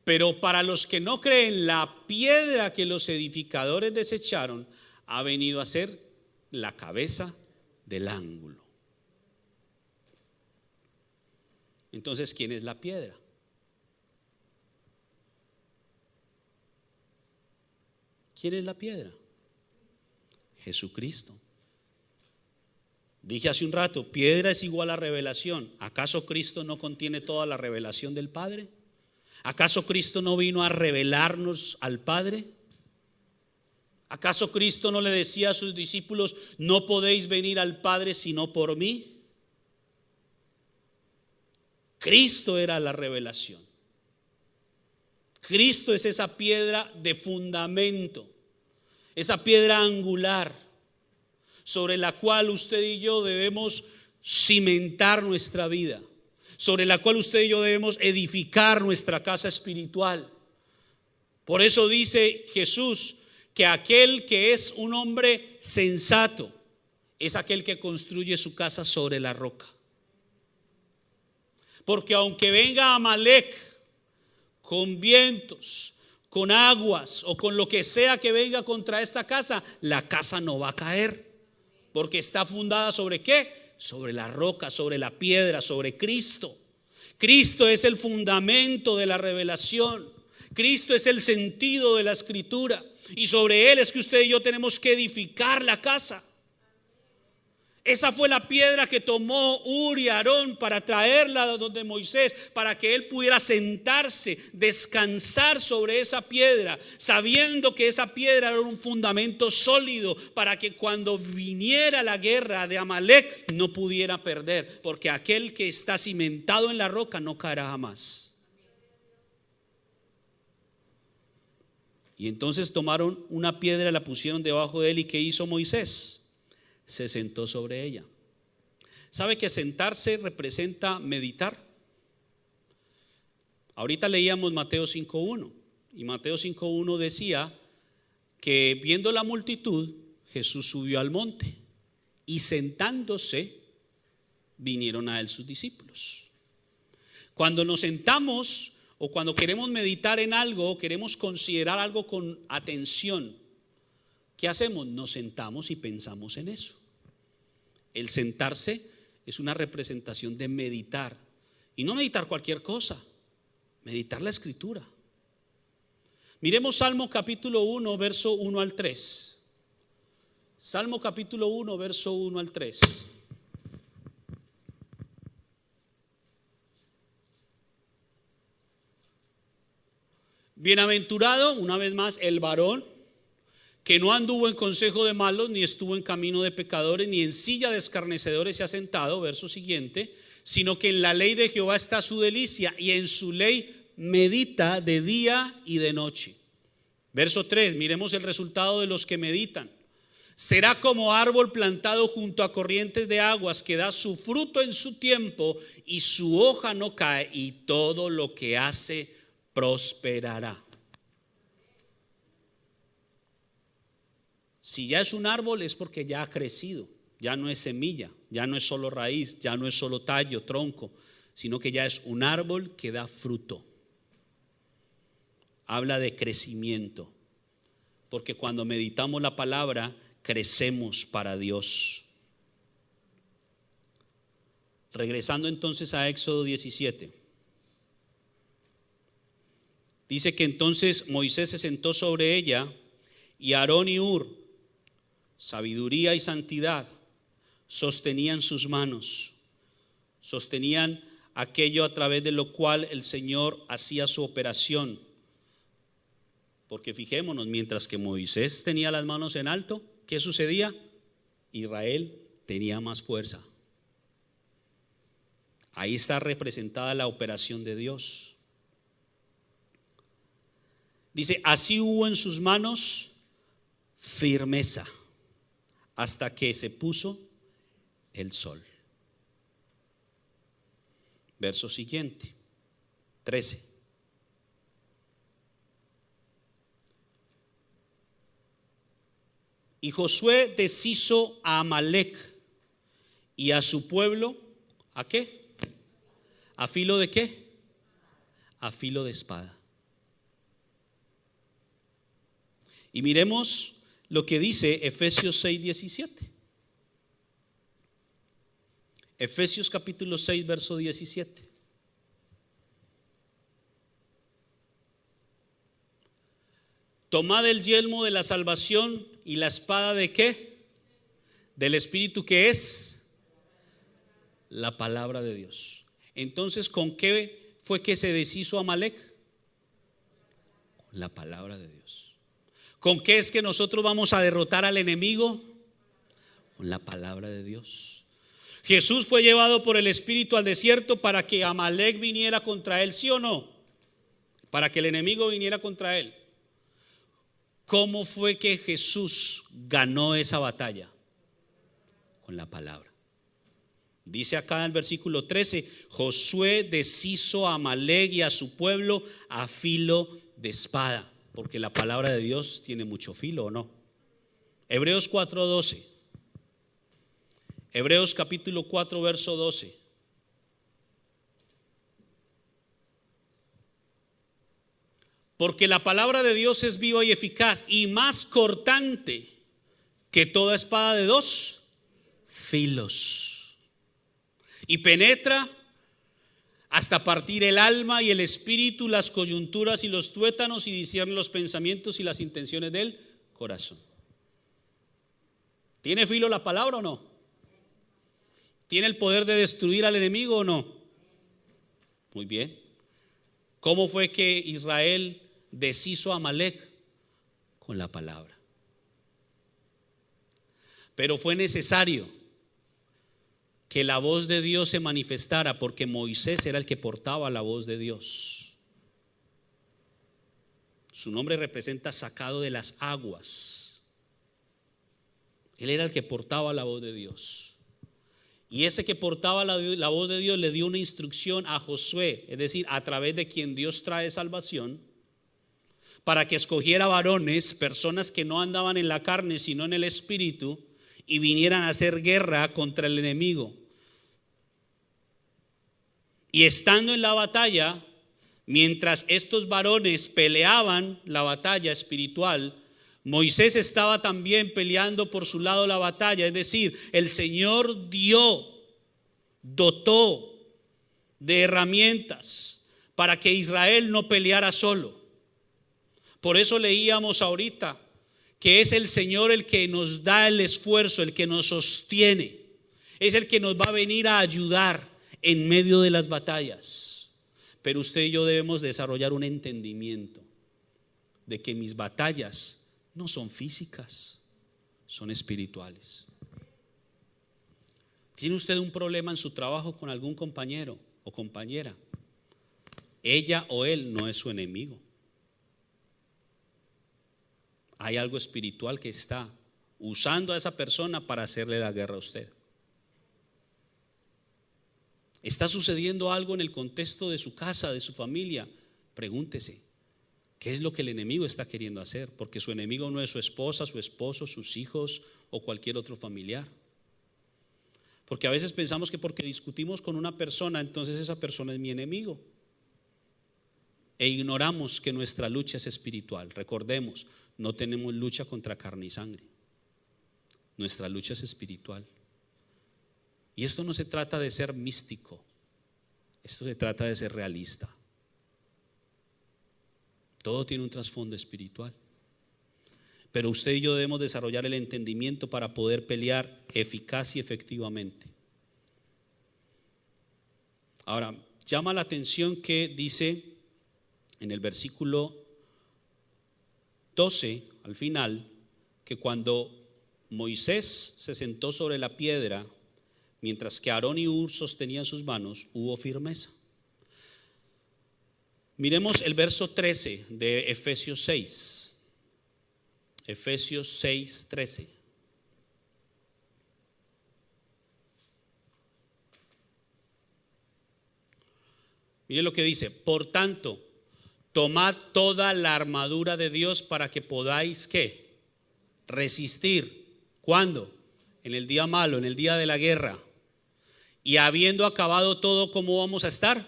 [SPEAKER 1] Pero para los que no creen, la piedra que los edificadores desecharon ha venido a ser la cabeza del ángulo. Entonces, ¿quién es la piedra? ¿Quién es la piedra? Jesucristo. Dije hace un rato, piedra es igual a revelación. ¿Acaso Cristo no contiene toda la revelación del Padre? ¿Acaso Cristo no vino a revelarnos al Padre? ¿Acaso Cristo no le decía a sus discípulos: no podéis venir al Padre sino por mí? Cristo era la revelación. Cristo es esa piedra de fundamento, esa piedra angular sobre la cual usted y yo debemos cimentar nuestra vida, sobre la cual usted y yo debemos edificar nuestra casa espiritual. Por eso dice Jesús que aquel que es un hombre sensato es aquel que construye su casa sobre la roca. Porque aunque venga Amalek con vientos, con aguas o con lo que sea que venga contra esta casa, la casa no va a caer. Porque está fundada ¿sobre qué? Sobre la roca, sobre la piedra, sobre Cristo. Cristo es el fundamento de la revelación. Cristo es el sentido de la escritura. Y sobre Él es que usted y yo tenemos que edificar la casa. Esa fue la piedra que tomó Ur y Aarón para traerla donde Moisés, para que él pudiera sentarse, descansar sobre esa piedra, sabiendo que esa piedra era un fundamento sólido para que cuando viniera la guerra de Amalek no pudiera perder, porque aquel que está cimentado en la roca no caerá jamás. Y entonces tomaron una piedra, la pusieron debajo de él, y ¿qué hizo Moisés? Se sentó sobre ella. ¿Sabe que sentarse representa meditar? Ahorita leíamos Mateo 5:1, y Mateo 5:1 decía que viendo la multitud, Jesús subió al monte y sentándose vinieron a él sus discípulos. Cuando nos sentamos o cuando queremos meditar en algo, queremos considerar algo con atención, ¿qué hacemos? Nos sentamos y pensamos en eso. El sentarse es una representación de meditar. Y no meditar cualquier cosa, meditar la escritura. Miremos Salmo capítulo 1, verso 1 al 3. Salmo capítulo 1, verso 1 al 3. Bienaventurado, una vez más, el varón que no anduvo en consejo de malos, ni estuvo en camino de pecadores, ni en silla de escarnecedores se ha sentado, verso siguiente, sino que en la ley de Jehová está su delicia, y en su ley medita de día y de noche. Verso 3, miremos el resultado de los que meditan. Será como árbol plantado junto a corrientes de aguas, que da su fruto en su tiempo y su hoja no cae, y todo lo que hace prosperará. Si ya es un árbol es porque ya ha crecido, ya no es semilla, ya no es solo raíz, ya no es solo tallo, tronco, sino que ya es un árbol que da fruto. Habla de crecimiento, porque cuando meditamos la palabra, crecemos para Dios. Regresando entonces a Éxodo 17. Dice que entonces Moisés se sentó sobre ella, y Aarón y Hur, sabiduría y santidad, sostenían sus manos, sostenían aquello a través de lo cual el Señor hacía su operación. Porque fijémonos, mientras que Moisés tenía las manos en alto, ¿qué sucedía? Israel tenía más fuerza. Ahí está representada la operación de Dios. Dice, así hubo en sus manos firmeza hasta que se puso el sol. Verso siguiente, 13. Y Josué deshizo a Amalec y a su pueblo, ¿a qué? ¿A filo de qué? A filo de espada. Y miremos lo que dice Efesios 6:17. Efesios capítulo 6, verso 17. Tomad el yelmo de la salvación y la espada de ¿qué? Del Espíritu, que es la palabra de Dios. Entonces, ¿con qué fue que se deshizo Amalec? Con la palabra de Dios. ¿Con qué es que nosotros vamos a derrotar al enemigo? Con la palabra de Dios. Jesús fue llevado por el Espíritu al desierto para que Amalec viniera contra él, ¿sí o no? Para que el enemigo viniera contra él. ¿Cómo fue que Jesús ganó esa batalla? Con la palabra. Dice acá en el versículo 13, Josué deshizo a Amalec y a su pueblo a filo de espada. Porque la palabra de Dios tiene mucho filo, ¿o no? Hebreos 4:12. Hebreos capítulo 4, verso 12. Porque la palabra de Dios es viva y eficaz y más cortante que toda espada de dos filos. Y penetra hasta partir el alma y el espíritu, las coyunturas y los tuétanos, y discierne los pensamientos y las intenciones del corazón. ¿Tiene filo la palabra o no? ¿Tiene el poder de destruir al enemigo o no? Muy bien. ¿Cómo fue que Israel deshizo a Amalec? Con la palabra. Pero fue necesario que la voz de Dios se manifestara, porque Moisés era el que portaba la voz de Dios. Su nombre representa sacado de las aguas. Él era el que portaba la voz de Dios. Y ese que portaba la voz de Dios le dio una instrucción a Josué, es decir, a través de quien Dios trae salvación, para que escogiera varones, personas que no andaban en la carne sino en el espíritu, y vinieran a hacer guerra contra el enemigo. Y estando en la batalla, mientras estos varones peleaban la batalla espiritual, Moisés estaba también peleando por su lado la batalla. Es decir, el Señor dotó de herramientas para que Israel no peleara solo. Por eso leíamos ahorita que es el Señor el que nos da el esfuerzo, el que nos sostiene. Es el que nos va a venir a ayudar en medio de las batallas. Pero usted y yo debemos desarrollar un entendimiento de que mis batallas no son físicas, son espirituales. ¿Tiene usted un problema en su trabajo con algún compañero o compañera? Ella o él no es su enemigo. Hay algo espiritual que está usando a esa persona para hacerle la guerra a usted. ¿Está sucediendo algo en el contexto de su casa, de su familia? Pregúntese, ¿qué es lo que el enemigo está queriendo hacer? Porque su enemigo no es su esposa, su esposo, sus hijos o cualquier otro familiar. Porque a veces pensamos que porque discutimos con una persona, entonces esa persona es mi enemigo. E ignoramos que nuestra lucha es espiritual. Recordemos, no tenemos lucha contra carne y sangre. Nuestra lucha es espiritual. Y esto no se trata de ser místico, esto se trata de ser realista. Todo tiene un trasfondo espiritual. Pero usted y yo debemos desarrollar el entendimiento para poder pelear eficaz y efectivamente. Ahora, llama la atención que dice en el versículo 12, al final, que cuando Moisés se sentó sobre la piedra, mientras que Aarón y Hur sostenían sus manos, hubo firmeza. Miremos el verso 13 de Efesios 6. Efesios 6, 13. Mire lo que dice: por tanto, tomad toda la armadura de Dios para que podáis, ¿qué? Resistir. ¿Cuándo? En el día malo, en el día de la guerra. Y habiendo acabado todo, ¿cómo vamos a estar?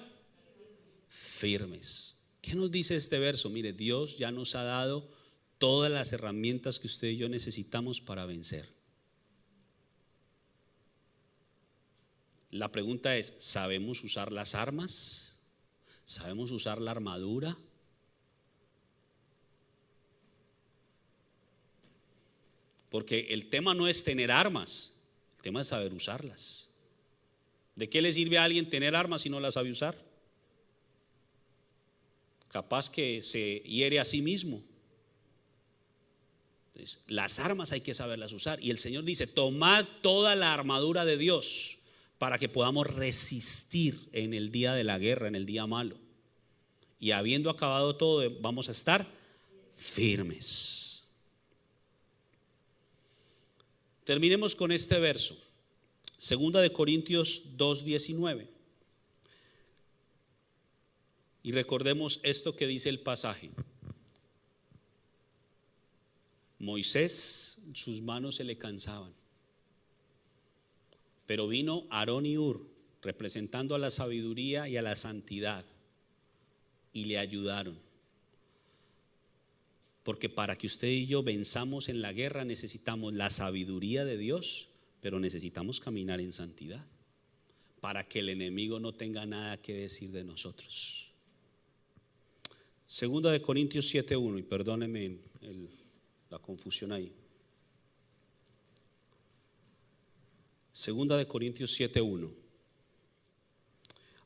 [SPEAKER 1] Firmes. ¿Qué nos dice este verso? Mire, Dios ya nos ha dado todas las herramientas que usted y yo necesitamos para vencer. La pregunta es, ¿sabemos usar las armas? ¿Sabemos usar la armadura? Porque el tema no es tener armas, el tema es saber usarlas. ¿De qué le sirve a alguien tener armas si no las sabe usar? Capaz que se hiere a sí mismo. Entonces, las armas hay que saberlas usar. Y el Señor dice: tomad toda la armadura de Dios para que podamos resistir en el día de la guerra, en el día malo. Y habiendo acabado todo, vamos a estar firmes. Terminemos con este verso. Segunda de Corintios 2:19. Y recordemos esto que dice el pasaje. Moisés, sus manos se le cansaban, pero vino Aarón y Hur, representando a la sabiduría y a la santidad, y le ayudaron. Porque para que usted y yo venzamos en la guerra necesitamos la sabiduría de Dios, pero necesitamos caminar en santidad para que el enemigo no tenga nada que decir de nosotros. Segunda de Corintios 7:1, y perdónenme la confusión ahí. Segunda de Corintios 7:1.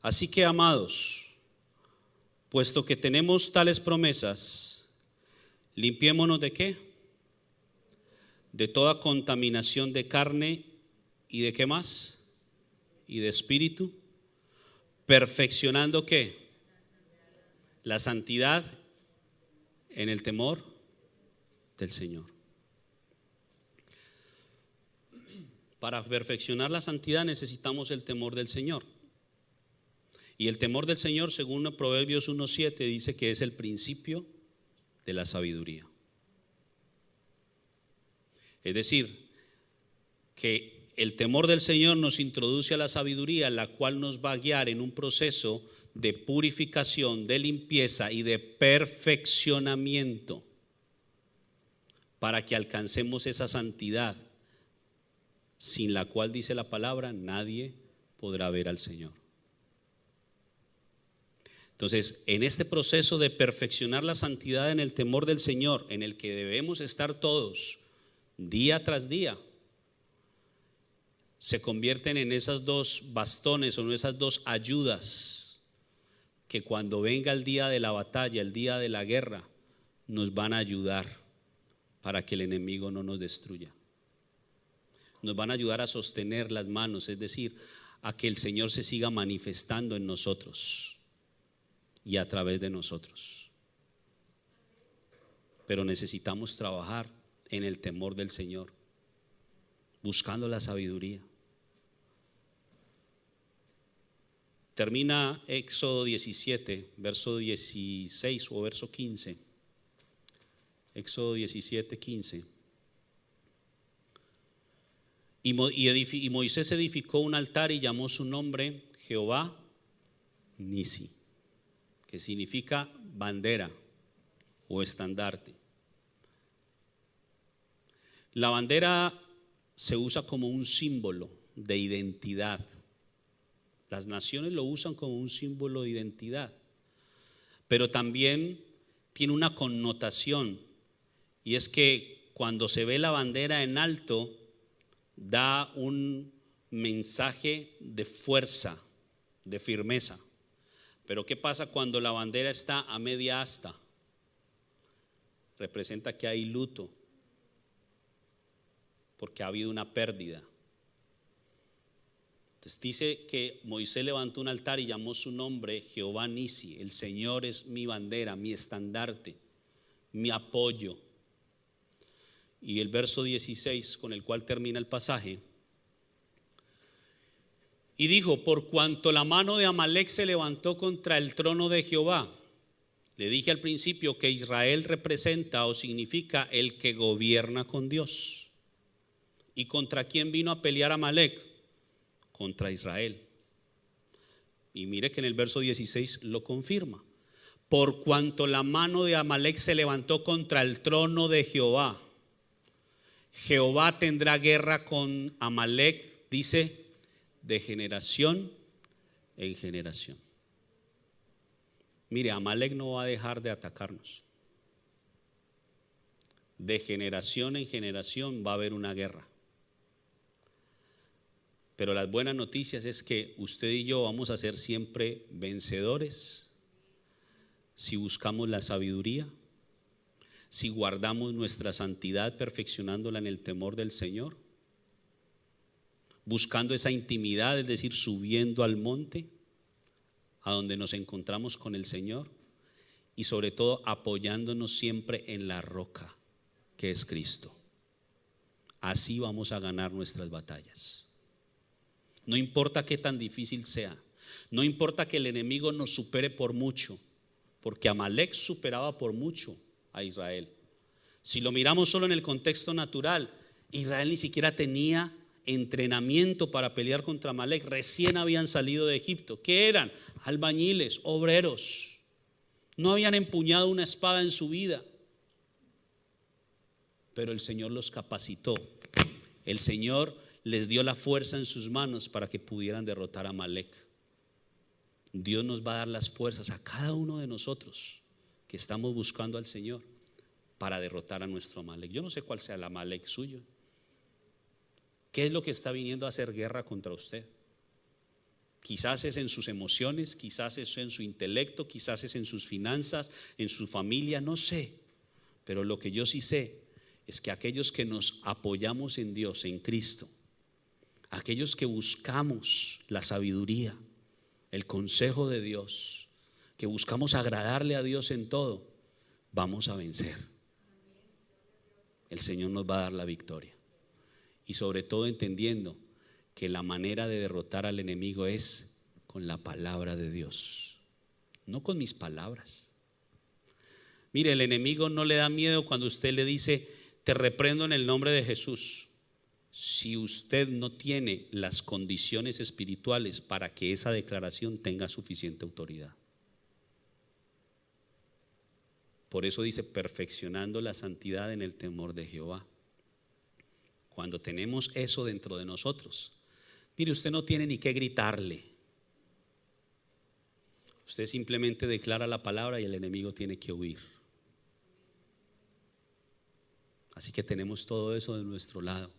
[SPEAKER 1] Así que, amados, puesto que tenemos tales promesas, limpiémonos ¿de qué? De toda contaminación de carne y ¿de qué más? Y de espíritu, perfeccionando ¿qué? La santidad en el temor del Señor. Para perfeccionar la santidad necesitamos el temor del Señor. Y el temor del Señor, según Proverbios 1:7, dice que es el principio de la sabiduría. Es decir, que el temor del Señor nos introduce a la sabiduría, la cual nos va a guiar en un proceso de purificación, de limpieza y de perfeccionamiento para que alcancemos esa santidad, sin la cual, dice la palabra, nadie podrá ver al Señor. Entonces, en este proceso de perfeccionar la santidad en el temor del Señor, en el que debemos estar todos día tras día, se convierten en esas dos bastones o en esas dos ayudas que cuando venga el día de la batalla, el día de la guerra, nos van a ayudar para que el enemigo no nos destruya. Nos van a ayudar a sostener las manos, es decir, a que el Señor se siga manifestando en nosotros y a través de nosotros. Pero necesitamos trabajar en el temor del Señor, buscando la sabiduría. Termina Éxodo 17, verso 16 o verso 15. Éxodo 17, 15. Y Moisés edificó un altar y llamó su nombre Jehová Nisi, que significa bandera o estandarte. La bandera se usa como un símbolo de identidad. Las naciones lo usan como un símbolo de identidad, pero también tiene una connotación, y es que cuando se ve la bandera en alto, da un mensaje de fuerza, de firmeza. Pero ¿qué pasa cuando la bandera está a media asta? Representa que hay luto, porque ha habido una pérdida. Entonces dice que Moisés levantó un altar y llamó su nombre Jehová Nisi. El Señor es mi bandera, mi estandarte, mi apoyo. Y el verso 16 con el cual termina el pasaje: y dijo, por cuanto la mano de Amalec se levantó contra el trono de Jehová. Le dije al principio que Israel representa o significa el que gobierna con Dios. ¿Y contra quién vino a pelear Amalec? Contra Israel. Y mire que en el verso 16 lo confirma. Por cuanto la mano de Amalec se levantó contra el trono de Jehová, Jehová tendrá guerra con Amalec, dice, de generación en generación. Mire, Amalec no va a dejar de atacarnos. De generación en generación va a haber una guerra. Pero las buenas noticias es que usted y yo vamos a ser siempre vencedores si buscamos la sabiduría, si guardamos nuestra santidad perfeccionándola en el temor del Señor, buscando esa intimidad, es decir, subiendo al monte a donde nos encontramos con el Señor, y sobre todo apoyándonos siempre en la roca que es Cristo. Así vamos a ganar nuestras batallas. No importa qué tan difícil sea, no importa que el enemigo nos supere por mucho, porque Amalec superaba por mucho a Israel. Si lo miramos solo en el contexto natural, Israel ni siquiera tenía entrenamiento para pelear contra Amalec. Recién habían salido de Egipto. ¿Qué eran? Albañiles, obreros. No habían empuñado una espada en su vida. Pero el Señor los capacitó. El Señor les dio la fuerza en sus manos para que pudieran derrotar a Amalec. Dios nos va a dar las fuerzas a cada uno de nosotros que estamos buscando al Señor para derrotar a nuestro Amalec. Yo no sé cuál sea el Amalec suyo. ¿Qué es lo que está viniendo a hacer guerra contra usted? Quizás es en sus emociones, quizás es en su intelecto, quizás es en sus finanzas, en su familia, no sé. Pero lo que yo sí sé es que aquellos que nos apoyamos en Dios, en Cristo, aquellos que buscamos la sabiduría, el consejo de Dios, que buscamos agradarle a Dios en todo, vamos a vencer. El Señor nos va a dar la victoria. Y sobre todo entendiendo que la manera de derrotar al enemigo es con la palabra de Dios, no con mis palabras. Mire, el enemigo no le da miedo cuando usted le dice, te reprendo en el nombre de Jesús, si usted no tiene las condiciones espirituales para que esa declaración tenga suficiente autoridad. Por eso dice, perfeccionando la santidad en el temor de Jehová. Cuando tenemos eso dentro de nosotros, mire, usted no tiene ni que gritarle. Usted simplemente declara la palabra y el enemigo tiene que huir. Así que tenemos todo eso de nuestro lado.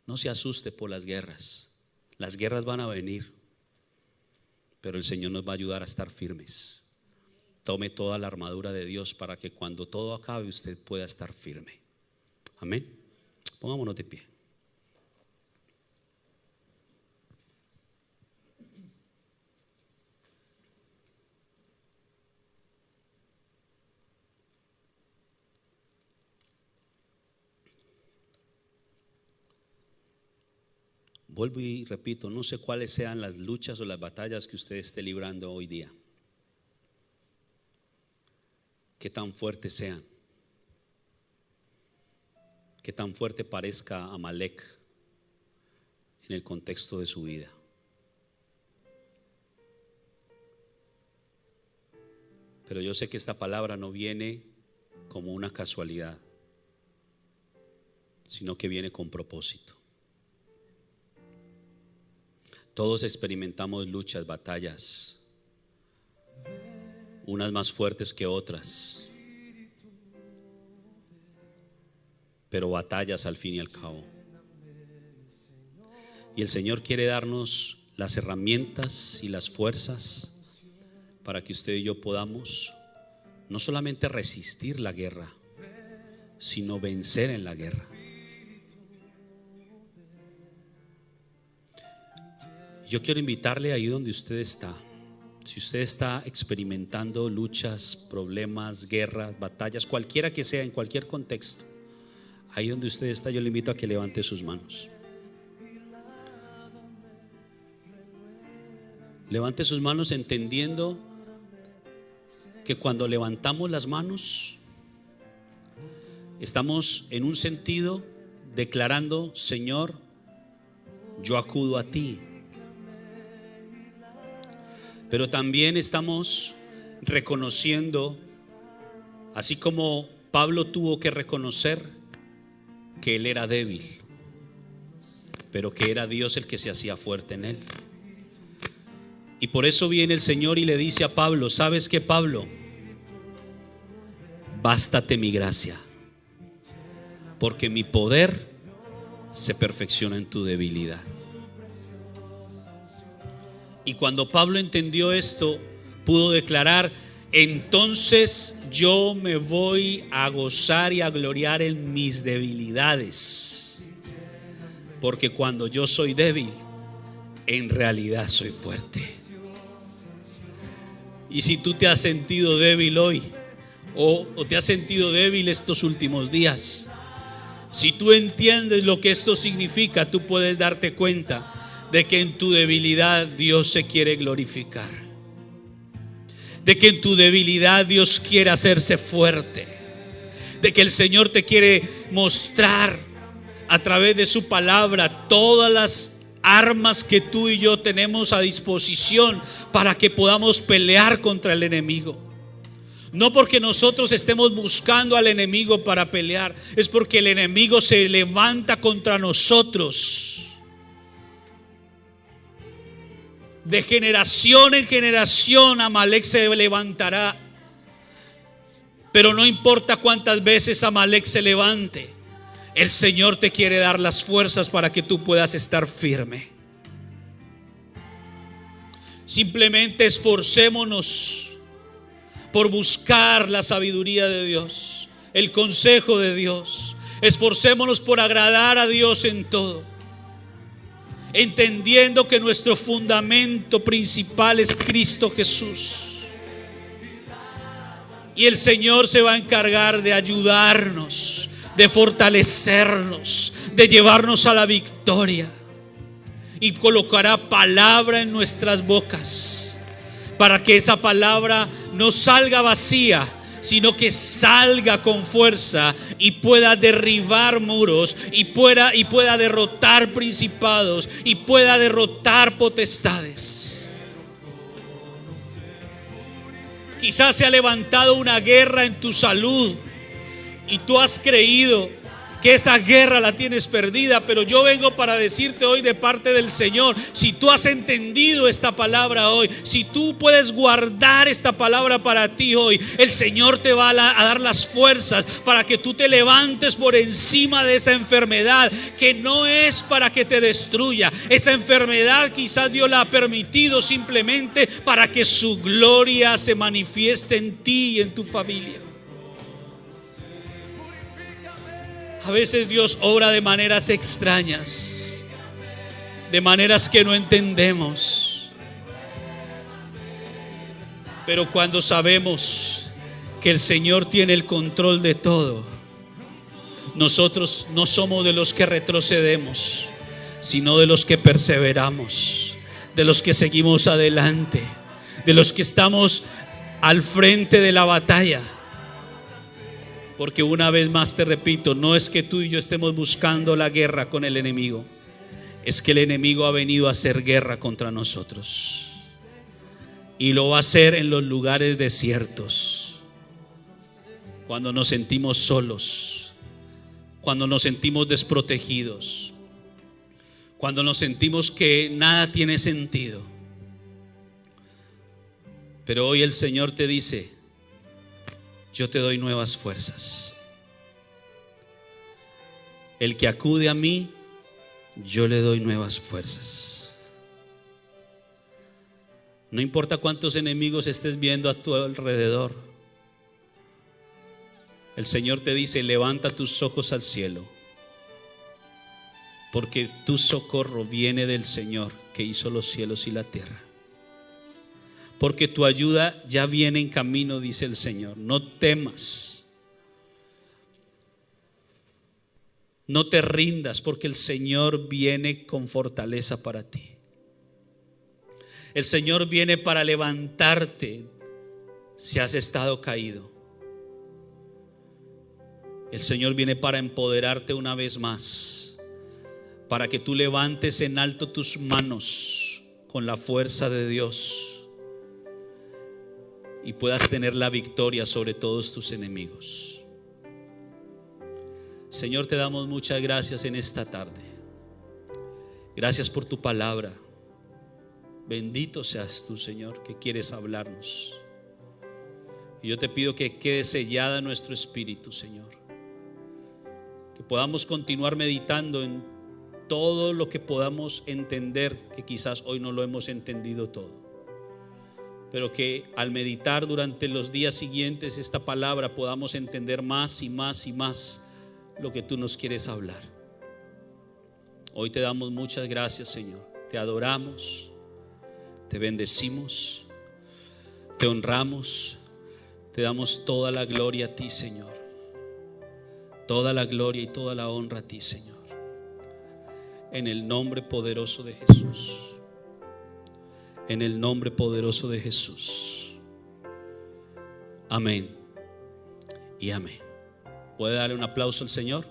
[SPEAKER 1] No se asuste por las guerras. Las guerras van a venir, pero el Señor nos va a ayudar a estar firmes. Tome toda la armadura de Dios para que cuando todo acabe usted pueda estar firme. Amén. Pongámonos de pie. Vuelvo y repito, no sé cuáles sean las luchas o las batallas que usted esté librando hoy día, qué tan fuertes sean, qué tan fuerte parezca Amalek en el contexto de su vida. Pero yo sé que esta palabra no viene como una casualidad, sino que viene con propósito. Todos experimentamos luchas, batallas, unas más fuertes que otras, pero batallas al fin y al cabo. Y el Señor quiere darnos las herramientas y las fuerzas para que usted y yo podamos no solamente resistir la guerra, sino vencer en la guerra. Yo quiero invitarle ahí donde usted está. Si usted está experimentando luchas, problemas, guerras, batallas, cualquiera que sea, en cualquier contexto, ahí donde usted está, yo le invito a que levante sus manos. Levante sus manos entendiendo que cuando levantamos las manos estamos en un sentido declarando: Señor, yo acudo a ti. Pero también estamos reconociendo, así como Pablo tuvo que reconocer que él era débil, pero que era Dios el que se hacía fuerte en él. Y por eso viene el Señor y le dice a Pablo: ¿sabes qué, Pablo? Bástate mi gracia, porque mi poder se perfecciona en tu debilidad. Y cuando Pablo entendió esto, pudo declarar: entonces yo me voy a gozar y a gloriar en mis debilidades, porque cuando yo soy débil, en realidad soy fuerte. Y si tú te has sentido débil hoy, o te has sentido débil estos últimos días, si tú entiendes lo que esto significa, tú puedes darte cuenta de que en tu debilidad Dios se quiere glorificar, de que en tu debilidad Dios quiere hacerse fuerte, de que el Señor te quiere mostrar a través de su palabra todas las armas que tú y yo tenemos a disposición para que podamos pelear contra el enemigo. No porque nosotros estemos buscando al enemigo para pelear, es porque el enemigo se levanta contra nosotros. De generación en generación Amalek se levantará. Pero no importa cuántas veces Amalek se levante, el Señor te quiere dar las fuerzas para que tú puedas estar firme. Simplemente esforcémonos por buscar la sabiduría de Dios, el consejo de Dios. Esforcémonos por agradar a Dios en todo, entendiendo que nuestro fundamento principal es Cristo Jesús. Y el Señor se va a encargar de ayudarnos, de fortalecernos, de llevarnos a la victoria. Y colocará palabra en nuestras bocas, para que esa palabra no salga vacía, sino que salga con fuerza y pueda derribar muros, y pueda derrotar principados, y pueda derrotar potestades. Quizás se ha levantado una guerra en tu salud y tú has creído que esa guerra la tienes perdida, pero yo vengo para decirte hoy de parte del Señor: si tú has entendido esta palabra hoy, si tú puedes guardar esta palabra para ti hoy, el Señor te va a dar las fuerzas para que tú te levantes por encima de esa enfermedad, que no es para que te destruya. Esa enfermedad quizás Dios la ha permitido simplemente para que su gloria se manifieste en ti y en tu familia. A veces Dios obra de maneras extrañas, de maneras que no entendemos. Pero cuando sabemos que el Señor tiene el control de todo, nosotros no somos de los que retrocedemos, sino de los que perseveramos, de los que seguimos adelante, de los que estamos al frente de la batalla. Porque una vez más te repito, no es que tú y yo estemos buscando la guerra con el enemigo, es que el enemigo ha venido a hacer guerra contra nosotros, y lo va a hacer en los lugares desiertos, cuando nos sentimos solos, cuando nos sentimos desprotegidos, cuando nos sentimos que nada tiene sentido. Pero hoy el Señor te dice: yo te doy nuevas fuerzas. El que acude a mí, yo le doy nuevas fuerzas. No importa cuántos enemigos estés viendo a tu alrededor, el Señor te dice: levanta tus ojos al cielo, porque tu socorro viene del Señor que hizo los cielos y la tierra. Porque tu ayuda ya viene en camino, dice el Señor. No temas, no te rindas, porque el Señor viene con fortaleza para ti. El Señor viene para levantarte si has estado caído. El Señor viene para empoderarte una vez más, para que tú levantes en alto tus manos con la fuerza de Dios y puedas tener la victoria sobre todos tus enemigos. Señor, te damos muchas gracias en esta tarde. Gracias por tu palabra. Bendito seas tú, Señor, que quieres hablarnos. Y yo te pido que quede sellada nuestro espíritu, Señor, que podamos continuar meditando en todo lo que podamos entender, que quizás hoy no lo hemos entendido todo, pero que al meditar durante los días siguientes esta palabra podamos entender más y más y más lo que tú nos quieres hablar. Hoy te damos muchas gracias, Señor. Te adoramos, te bendecimos, te honramos, te damos toda la gloria a ti, Señor. Toda la gloria y toda la honra a ti, Señor. En el nombre poderoso de Jesús. En el nombre poderoso de Jesús. Amén y amén. ¿Puede darle un aplauso al Señor?